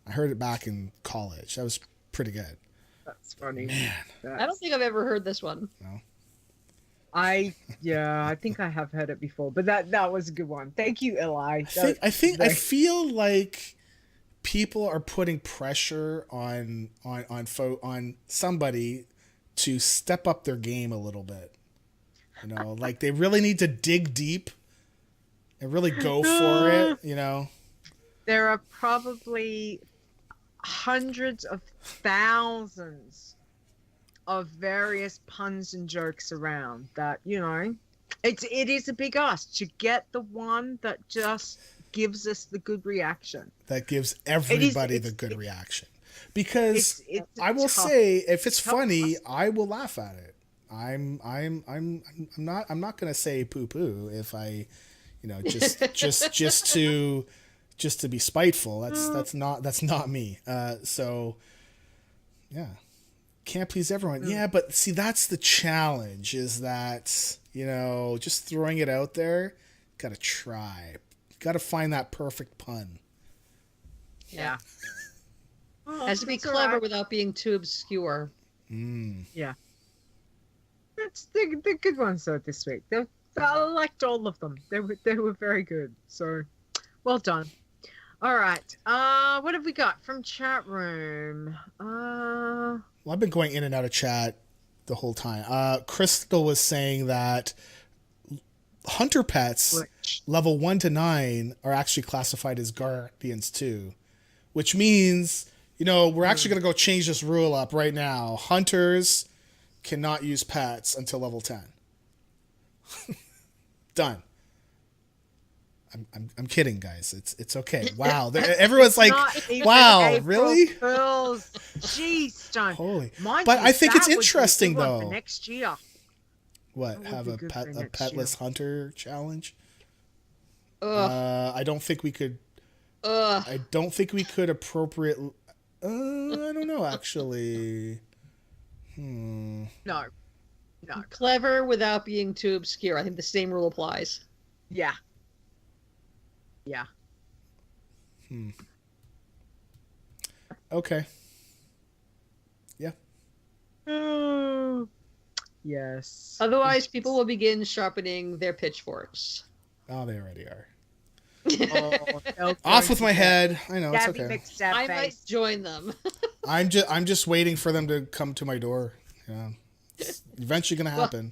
Speaker 1: I heard it back in college. That was pretty good.
Speaker 2: That's funny.
Speaker 1: Man.
Speaker 3: I don't think I've ever heard this one.
Speaker 1: No.
Speaker 2: I think I have heard it before, but that was a good one. Thank you, Eli.
Speaker 1: I feel like people are putting pressure on somebody to step up their game a little bit. You know, like they really need to dig deep and really go for it, you know.
Speaker 2: There are probably hundreds of thousands of various puns and jokes around that, you know, it is a big ask to get the one that just gives us the good reaction.
Speaker 1: That gives everybody the good reaction. Because I will say, if it's funny, I will laugh at it. I'm not gonna say poo poo if I, you know, just to be spiteful. That's not me. So yeah, can't please everyone. Yeah, but see, that's the challenge. Is that, you know, just throwing it out there. Gotta try. Gotta find that perfect pun.
Speaker 3: Yeah. Has to be clever without being too obscure.
Speaker 2: Yeah. That's the good ones though this week. I liked all of them. They were very good. So well done. All right. What have we got from chat room?
Speaker 1: Well, I've been going in and out of chat the whole time. Crystal was saying that hunter pets level 1 to 9 are actually classified as guardians too, which means, you know, we're actually going to go change this rule up right now. Hunters cannot use pets until level 10. Done. I'm kidding, guys. It's okay. Wow. Everyone's like, wow, really?
Speaker 2: Fools. Jeez, Stone.
Speaker 1: Holy.
Speaker 2: Mind
Speaker 1: but
Speaker 2: you,
Speaker 1: I think it's
Speaker 2: that would be a
Speaker 1: interesting
Speaker 2: good one
Speaker 1: though.
Speaker 2: for next year.
Speaker 1: What?
Speaker 2: That
Speaker 1: Have
Speaker 2: would
Speaker 1: a
Speaker 2: be good for next
Speaker 1: petless hunter challenge?
Speaker 3: Ugh.
Speaker 1: I don't think we could.
Speaker 3: Ugh.
Speaker 1: I don't think we could appropriate. I don't know, actually.
Speaker 2: No.
Speaker 3: Clever without being too obscure. I think the same rule applies.
Speaker 2: Yeah.
Speaker 1: Okay. Yeah.
Speaker 2: Yes.
Speaker 3: Otherwise, people will begin sharpening their pitchforks.
Speaker 1: Oh, they already are.
Speaker 2: Oh,
Speaker 1: Off with my head. I know, it's
Speaker 2: Gabby
Speaker 1: okay.
Speaker 3: I might join them.
Speaker 1: I'm just waiting for them to come to my door. Yeah. It's eventually gonna happen.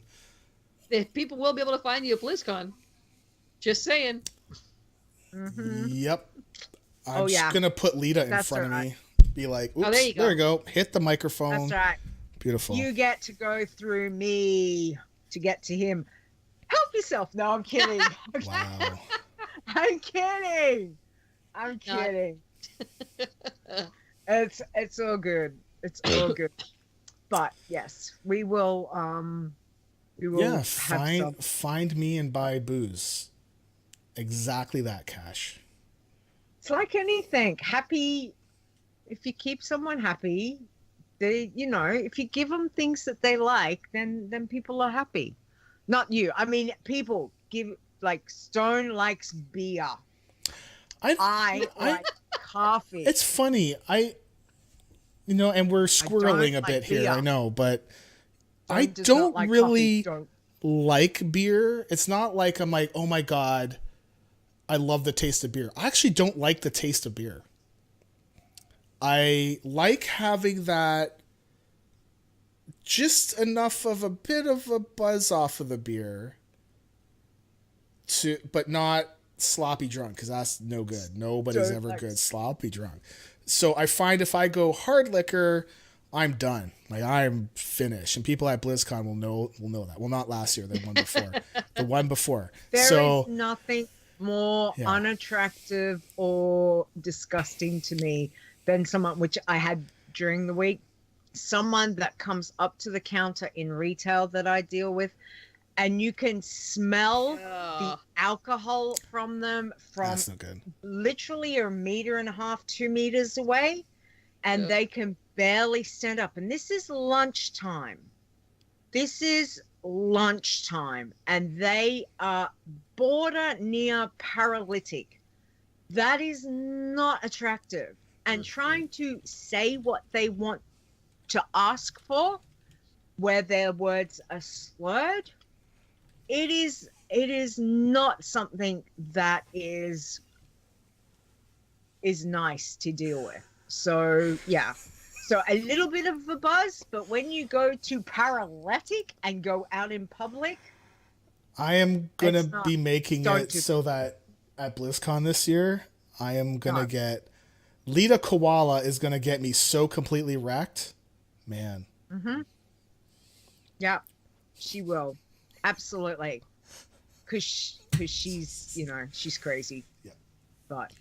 Speaker 3: If people will be able to find you at BlizzCon. Just saying.
Speaker 1: Yep. I'm just gonna put Leeta in front of me. Be like, oops, there you go. Hit the microphone.
Speaker 2: That's right.
Speaker 1: Beautiful.
Speaker 2: You get to go through me to get to him. Help yourself. No, I'm kidding.
Speaker 1: Wow.
Speaker 2: I'm kidding. It's all good. It's all good. But yes, we will. We will.
Speaker 1: Yeah. Find me and buy booze. Exactly that, Cash.
Speaker 2: It's like anything. Happy, if you keep someone happy, they, if you give them things that they like, then people are happy. Not you. I mean, people give, like Stone likes beer. I like coffee.
Speaker 1: It's funny. And we're squirreling a
Speaker 2: like
Speaker 1: bit here,
Speaker 2: beer.
Speaker 1: I know, but
Speaker 2: Stone
Speaker 1: I
Speaker 2: does not
Speaker 1: don't
Speaker 2: like
Speaker 1: really
Speaker 2: coffee.
Speaker 1: like beer. It's not like I'm like, oh my God, I love the taste of beer. I actually don't like the taste of beer. I like having that just enough of a bit of a buzz off of the beer but not sloppy drunk, because that's no good. Nobody's ever good sloppy drunk. So I find if I go hard liquor, I'm done. Like, I'm finished. And people at BlizzCon will know that. Well, not last year, the one before. The one before.
Speaker 2: There is nothing more unattractive or disgusting to me than someone, which I had during the week, someone that comes up to the counter in retail that I deal with, and you can smell the alcohol from them from
Speaker 1: That's no good.
Speaker 2: literally 1.5 meters, 2 meters away, and they can barely stand up. And this is lunchtime. And they are border near paralytic. That is not attractive. And trying to say what they want to ask for, where their words are slurred, it is not something that is nice to deal with. So yeah. So a little bit of a buzz, but when you go to paralytic and go out in public,
Speaker 1: I am gonna be making it so that at BlizzCon this year, I am gonna get Leeta Koala is gonna get me so completely wrecked, man.
Speaker 2: Mm-hmm. Yeah, she will, absolutely, because she's she's crazy.
Speaker 1: Yeah,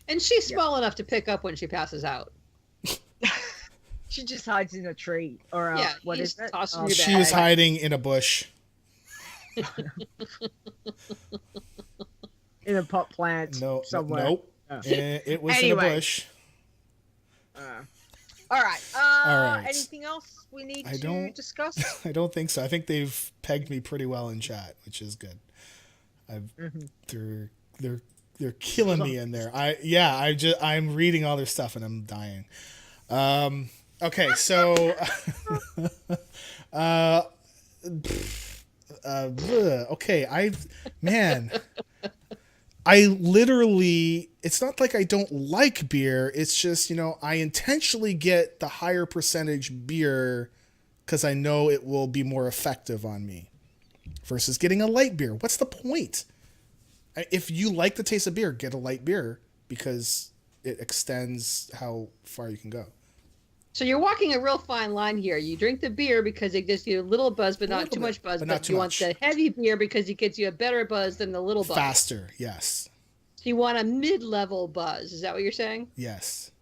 Speaker 3: and she's small enough to pick up when she passes out.
Speaker 2: She just hides in a tree or what is it?
Speaker 1: She was hiding in a bush.
Speaker 2: In a pot plant somewhere.
Speaker 1: Nope. It was in a bush.
Speaker 2: All right. Anything else we need to discuss?
Speaker 1: I don't think so. I think they've pegged me pretty well in chat, which is good. They're killing me in there. I'm reading all their stuff and I'm dying. Okay, so okay, I literally, it's not like I don't like beer. It's just, I intentionally get the higher percentage beer because I know it will be more effective on me versus getting a light beer. What's the point? If you like the taste of beer, get a light beer because it extends how far you can go.
Speaker 3: So you're walking a real fine line here. You drink the beer because it gives you a little buzz, but not too much buzz. But you want the heavy beer because it gets you a better buzz than the little buzz.
Speaker 1: Faster, yes.
Speaker 3: So you want a mid-level buzz. Is that what you're saying?
Speaker 1: Yes.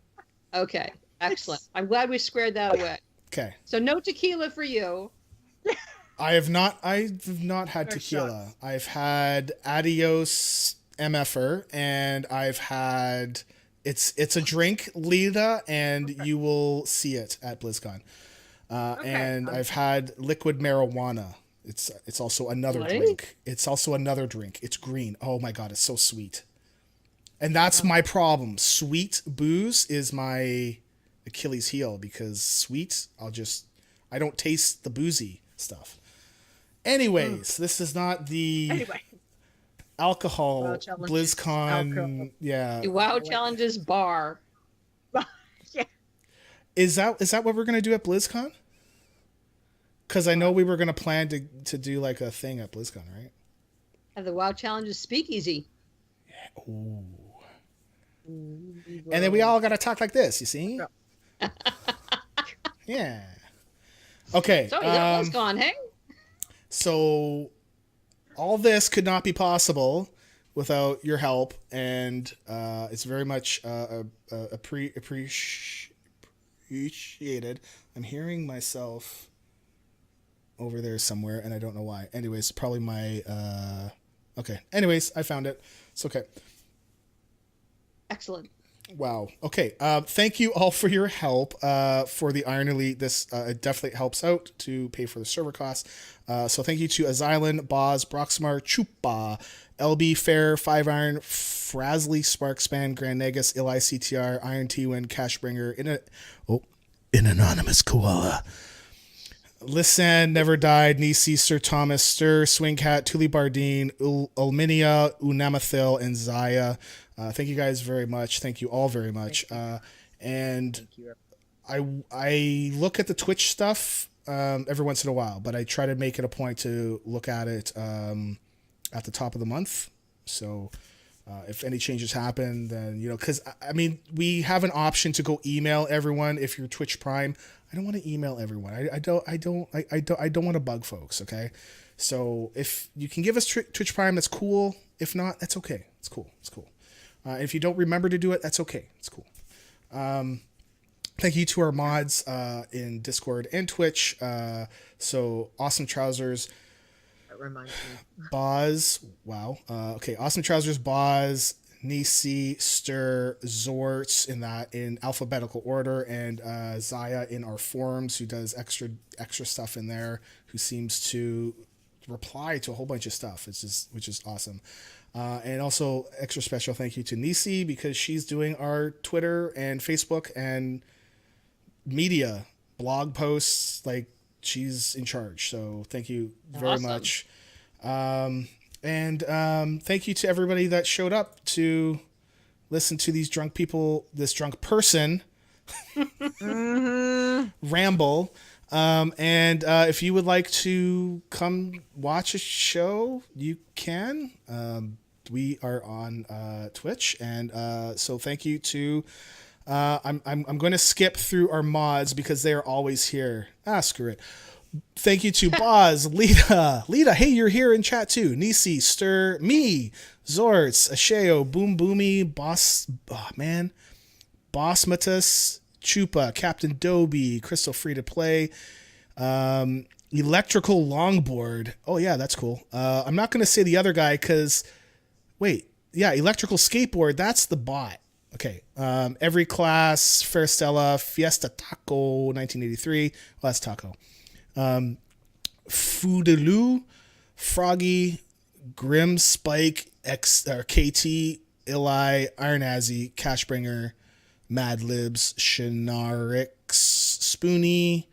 Speaker 3: Okay, excellent. I'm glad we squared that away.
Speaker 1: Okay.
Speaker 3: So no tequila for you.
Speaker 1: I've not had tequila. Shots. I've had Adios MFR, and I've had... It's a drink, Leeta, and you will see it at BlizzCon. And I've had liquid marijuana. It's also another drink. It's also another drink. It's green. Oh my God, it's so sweet. And that's my problem. Sweet booze is my Achilles heel because sweet, I don't taste the boozy stuff. Anyways, this is not the alcohol BlizzCon. Alcohol. Yeah.
Speaker 3: The WoW Challenges bar.
Speaker 2: Yeah.
Speaker 1: Is that what we're gonna do at BlizzCon? Because I know we were gonna plan to do like a thing at BlizzCon, right?
Speaker 3: Have the WoW Challenges speakeasy.
Speaker 1: Yeah. Ooh. And then we all gotta talk like this. You see? Yeah. Okay.
Speaker 3: So BlizzCon, hey.
Speaker 1: So all this could not be possible without your help, and it's very much appreciated. I'm hearing myself over there somewhere, and I don't know why. Anyways, probably my Okay. Anyways, I found it. It's okay.
Speaker 3: Excellent.
Speaker 1: Wow. Okay. Thank you all for your help for the Iron Elite. This it definitely helps out to pay for the server costs. So thank you to Azylon, Boz, Broxmar, Chupa, LB Fair, Five Iron, Frasley, Sparkspan, Grand Negus, Ili CTR, Iron T-Win, Cashbringer, an anonymous koala. Lisan, Never Died, Nisi, Sir Thomas, Stir, Swingcat, Tuli Bardine, Ulminia, Unamathil, and Zaya. Thank you guys very much. Thank you all very much. And I look at the Twitch stuff every once in a while, but I try to make it a point to look at it at the top of the month. So if any changes happen, then, because I mean, we have an option to go email everyone if you're Twitch Prime. I don't want to email everyone. I don't want to bug folks. Okay. So if you can give us Twitch Prime, that's cool. If not, that's okay. It's cool. If you don't remember to do it, that's okay. It's cool. Thank you to our mods in Discord and Twitch. So Awesome Trousers.
Speaker 2: That reminds me.
Speaker 1: Boz. Wow. Okay. Awesome Trousers, Boz, Nisi, Stir, Zorts in alphabetical order, and Zaya in our forums, who does extra stuff in there, who seems to reply to a whole bunch of stuff, which is awesome. And also extra special thank you to Nisi, because she's doing our Twitter and Facebook and media blog posts. Like, she's in charge. So thank you very much. And thank you to everybody that showed up to listen to this drunk person ramble. And if you would like to come watch a show, you can. We are on Twitch, and so thank you to. I'm going to skip through our mods because they are always here. Screw it. Thank you to Boz, Leeta. Hey, you're here in chat too. Nisi, Stir, me, Zorts, Asheo, Boom Boomy, Bossmatus, Chupa, Captain Doby, Crystal Free to Play, Electrical Longboard. Oh yeah, that's cool. I'm not going to say the other guy because, Electrical Skateboard. That's the bot. Okay. Every Class, Faristella, Fiesta Taco, 1983. Well, that's Taco. Foodaloo, Froggy, Grim Spike, KT, Ili, Ironazzy, Cashbringer, Mad Libs, Shinarix, Spoonie,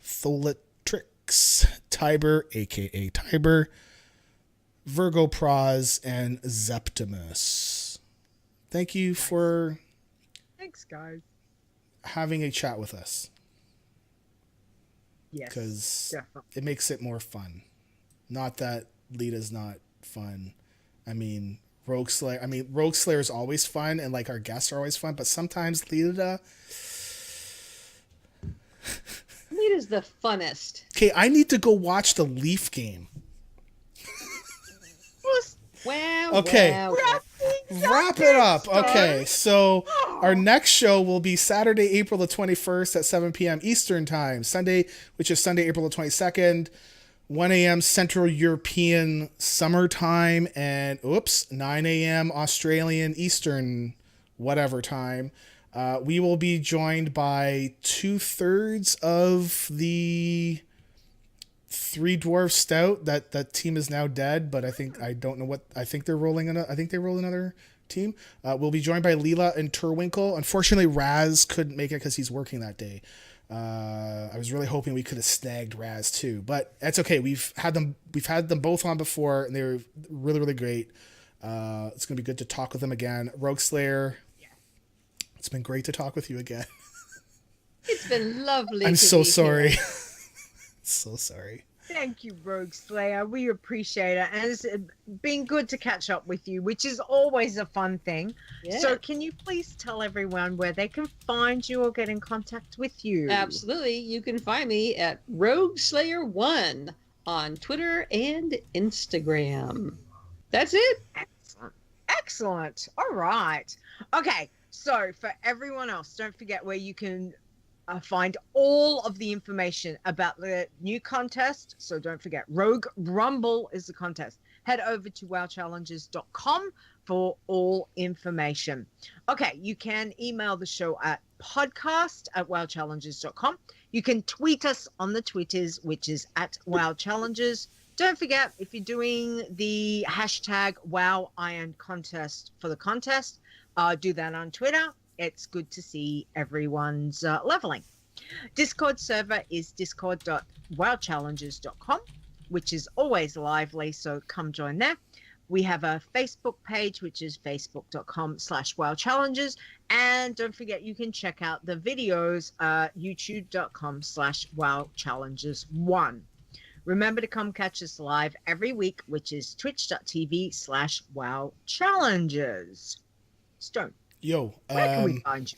Speaker 1: Tholatrix, Tiber, aka Tiber, Virgo Praz, and Zeptimus. Thank you for
Speaker 2: Thanks, guys.
Speaker 1: having a chat with us.
Speaker 2: Yes.
Speaker 1: Because it makes it more fun. Not that Leeta's not fun. I mean, Rogueslayer is always fun, and like our guests are always fun, but sometimes Leeta's
Speaker 3: the funnest.
Speaker 1: Okay, I need to go watch the Leaf game.
Speaker 3: Wow.
Speaker 1: Okay.
Speaker 3: Wow.
Speaker 1: Wrap it up. Okay, so our next show will be Saturday, April the 21st at 7 p.m. Eastern Time. Sunday, which is Sunday, April the 22nd, 1 a.m. Central European Summer Time, and 9 a.m. Australian Eastern whatever time. We will be joined by 2/3 of the Three Dwarf Stout. That team is now dead, but I think they roll another team. We'll be joined by Leela and Turwinkle. Unfortunately, Raz couldn't make it because he's working that day. I was really hoping we could have snagged Raz too, but that's okay. We've had them both on before, and they were really, really great. It's gonna be good to talk with them again. Rogueslayer, it's been great to talk with you again.
Speaker 3: It's been lovely.
Speaker 1: I'm so sorry.
Speaker 3: Here.
Speaker 1: So sorry.
Speaker 2: Thank you, Rogueslayer. We appreciate it. And it's been good to catch up with you, which is always a fun thing.
Speaker 3: Yeah.
Speaker 2: So can you please tell everyone where they can find you or get in contact with you?
Speaker 3: Absolutely. You can find me at Rogueslayer1 on Twitter and Instagram. That's it.
Speaker 2: Excellent. All right. Okay. So for everyone else, don't forget where you can find all of the information about the new contest. So don't forget, Rogue Rumble is the contest. Head over to wowchallenges.com for all information. Okay, you can email the show at podcast@wowchallenges.com. You can tweet us on the Twitters, which is at wowchallenges. Don't forget, if you're doing the hashtag WowIron contest for the contest, do that on Twitter. It's good to see everyone's leveling. Discord server is discord.wowchallenges.com, which is always lively, so come join there. We have a Facebook page, which is facebook.com/wowchallenges. And don't forget, you can check out the videos at youtube.com/wowchallenges1. Remember to come catch us live every week, which is twitch.tv/wowchallenges. Stone.
Speaker 1: Yo,
Speaker 2: Where can we find you?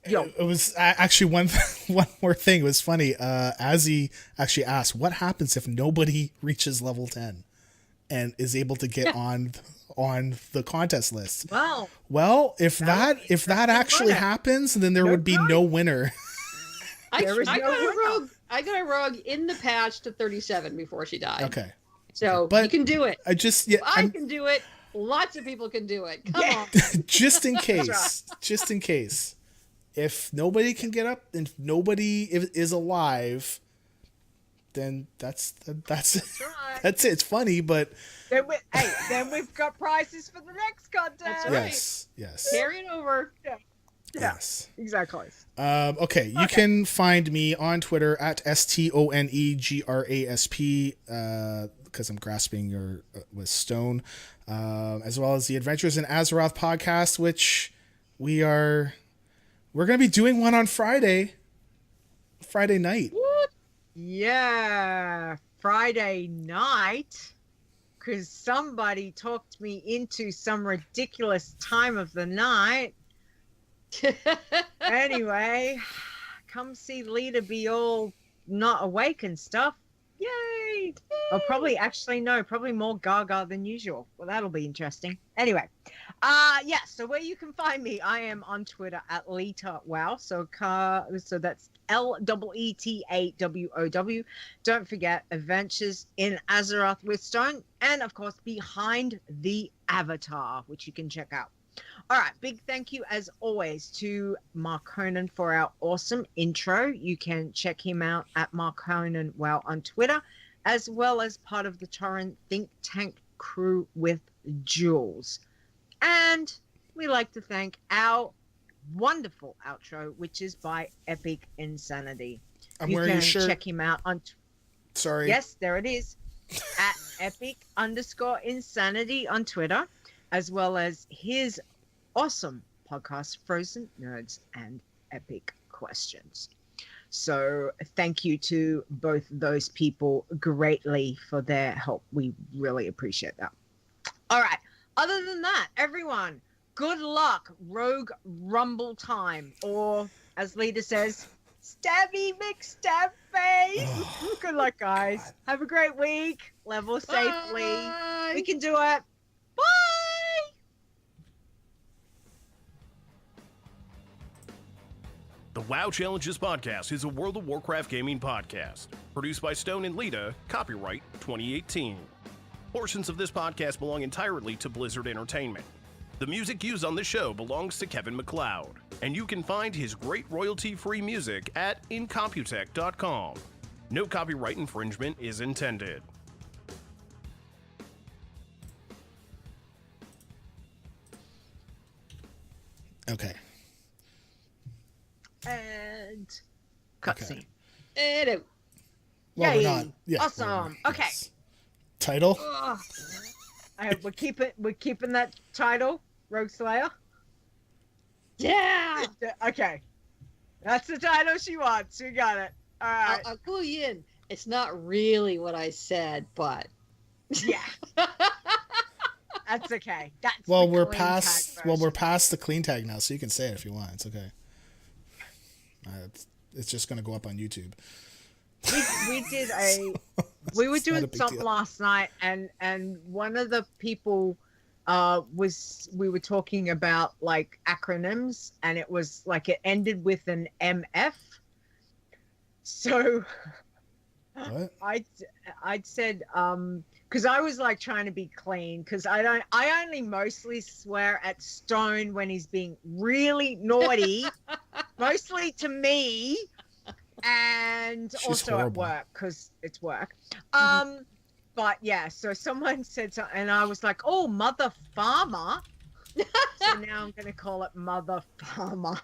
Speaker 2: Yo.
Speaker 1: It was actually one more thing. It was funny. Azzy actually asked, "What happens if nobody reaches level 10 and is able to get on the contest list?" Well, if that actually happens, then there would be no winner.
Speaker 3: I got a rogue in the patch to 37 before she died.
Speaker 1: Okay,
Speaker 3: so
Speaker 1: but
Speaker 3: you can do it.
Speaker 1: I
Speaker 3: can do it. Lots of people can do it. Come on.
Speaker 1: just in case, if nobody can get up and if nobody is alive, then that's it. That's it. It's funny, but
Speaker 2: then we've got prizes for the next contest.
Speaker 3: That's right.
Speaker 1: Yes.
Speaker 3: Carry it over.
Speaker 2: Yeah.
Speaker 1: Yes.
Speaker 2: Exactly.
Speaker 1: Okay. You can find me on Twitter at STONEGRASP, because I'm grasping your with Stone, as well as the Adventures in Azeroth podcast, which we're going to be doing one on Friday night.
Speaker 2: What? Yeah, Friday night, because somebody talked me into some ridiculous time of the night. Anyway, come see Leeta be all not awake and stuff. Yay! Or probably more gaga than usual. Well, that'll be interesting. Anyway, so where you can find me, I am on Twitter at Leeta Wow. So that's LEETAWOW. Don't forget Adventures in Azeroth with Stone, and of course Behind the Avatar, which you can check out. All right, big thank you as always to Mark Conan for our awesome intro. You can check him out at Mark Conan Wow on Twitter, as well as part of the Torrent Think Tank crew with Jules. And we like to thank our wonderful outro, which is by Epic Insanity.
Speaker 1: I'm wearing your shirt.
Speaker 2: Check him out on.
Speaker 1: Sorry.
Speaker 2: Yes, there it is. At Epic_Insanity on Twitter, as well as his awesome podcast, Frozen Nerds and Epic Questions. So thank you to both those people greatly for their help. We really appreciate that. All right. Other than that, everyone, good luck, Rogue Rumble time, or as Leeta says, Stabby McStab face. Good luck, guys. God. Have a great week. Level safely.
Speaker 3: Bye.
Speaker 2: We can do it. Bye.
Speaker 6: The WoW Challenges podcast is a World of Warcraft gaming podcast. Produced by Stone and Leeta, copyright 2018. Portions of this podcast belong entirely to Blizzard Entertainment. The music used on this show belongs to Kevin MacLeod, and you can find his great royalty-free music at incomputech.com. No copyright infringement is intended.
Speaker 1: Okay.
Speaker 2: And cutscene.
Speaker 3: Hello.
Speaker 1: Well,
Speaker 2: Yay.
Speaker 1: we're not. Yeah,
Speaker 2: Awesome. Okay.
Speaker 1: Yes. Title?
Speaker 2: We're keeping that title, Rogueslayer.
Speaker 3: Yeah.
Speaker 2: Okay. That's the title she wants. We got it. All right.
Speaker 3: I'll clue you in. It's not really what I said, but
Speaker 2: Yeah. That's okay. That's
Speaker 1: We're past the clean tag now, so you can say it if you want. It's okay. It's just gonna go up on YouTube.
Speaker 2: We were doing something last night, and one of the people we were talking about like acronyms, and it was like it ended with an MF, So
Speaker 1: What?
Speaker 2: I'd said because I was like trying to be clean because I only mostly swear at Stone when he's being really naughty, mostly to me, and
Speaker 1: She's
Speaker 2: also
Speaker 1: horrible.
Speaker 2: at work because it's work. But yeah, so someone said something, and I was like, "Oh, mother farmer." So now I'm gonna call it Mother Farmer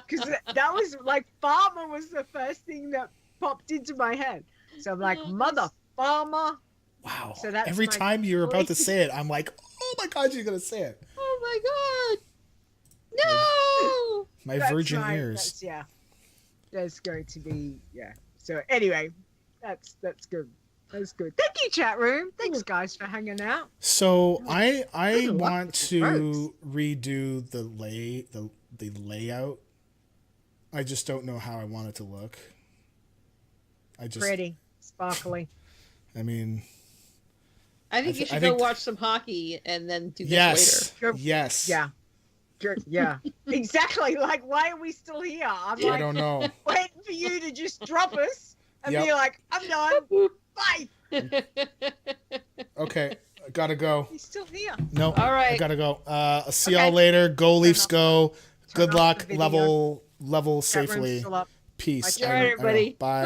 Speaker 2: because that was like farmer was the first thing that popped into my head. So I'm like, Mother Farmer.
Speaker 1: Wow.
Speaker 2: So that's
Speaker 1: Every
Speaker 2: my
Speaker 1: time you're about to say it, I'm like, oh my God, you're going to say it.
Speaker 3: Oh my god! No!
Speaker 1: My
Speaker 2: That's
Speaker 1: virgin
Speaker 2: my-
Speaker 1: ears.
Speaker 2: That's going to be So anyway, that's good. That's good. Thank you, chat room. Thanks, guys, for hanging out.
Speaker 1: So I
Speaker 2: Good luck
Speaker 1: want
Speaker 2: with the
Speaker 1: to redo the layout. I just don't know how I want it to look.
Speaker 2: Pretty, sparkly.
Speaker 1: I mean,
Speaker 3: I think you
Speaker 1: I
Speaker 3: should go
Speaker 1: think-
Speaker 3: watch some hockey and then do this
Speaker 1: yes,
Speaker 2: Go-
Speaker 1: yes.
Speaker 2: Yeah. Good. Yeah. Exactly. Like, why are we still here? I'm
Speaker 1: I
Speaker 2: like
Speaker 1: don't know.
Speaker 2: waiting for you to just drop us and
Speaker 1: Yep.
Speaker 2: be like, I'm done. Bye.
Speaker 3: later.
Speaker 1: Okay, I gotta go.
Speaker 2: He's still here.
Speaker 1: No,
Speaker 3: All right.
Speaker 1: I gotta go. I'll see
Speaker 2: Okay.
Speaker 1: y'all later. Go Leafs, go.
Speaker 2: Turn
Speaker 1: Good
Speaker 2: off
Speaker 1: luck.
Speaker 2: the video.
Speaker 1: Level
Speaker 2: Chat room's
Speaker 1: safely.
Speaker 2: still up.
Speaker 1: Peace.
Speaker 2: All right,
Speaker 3: everybody.
Speaker 1: Bye.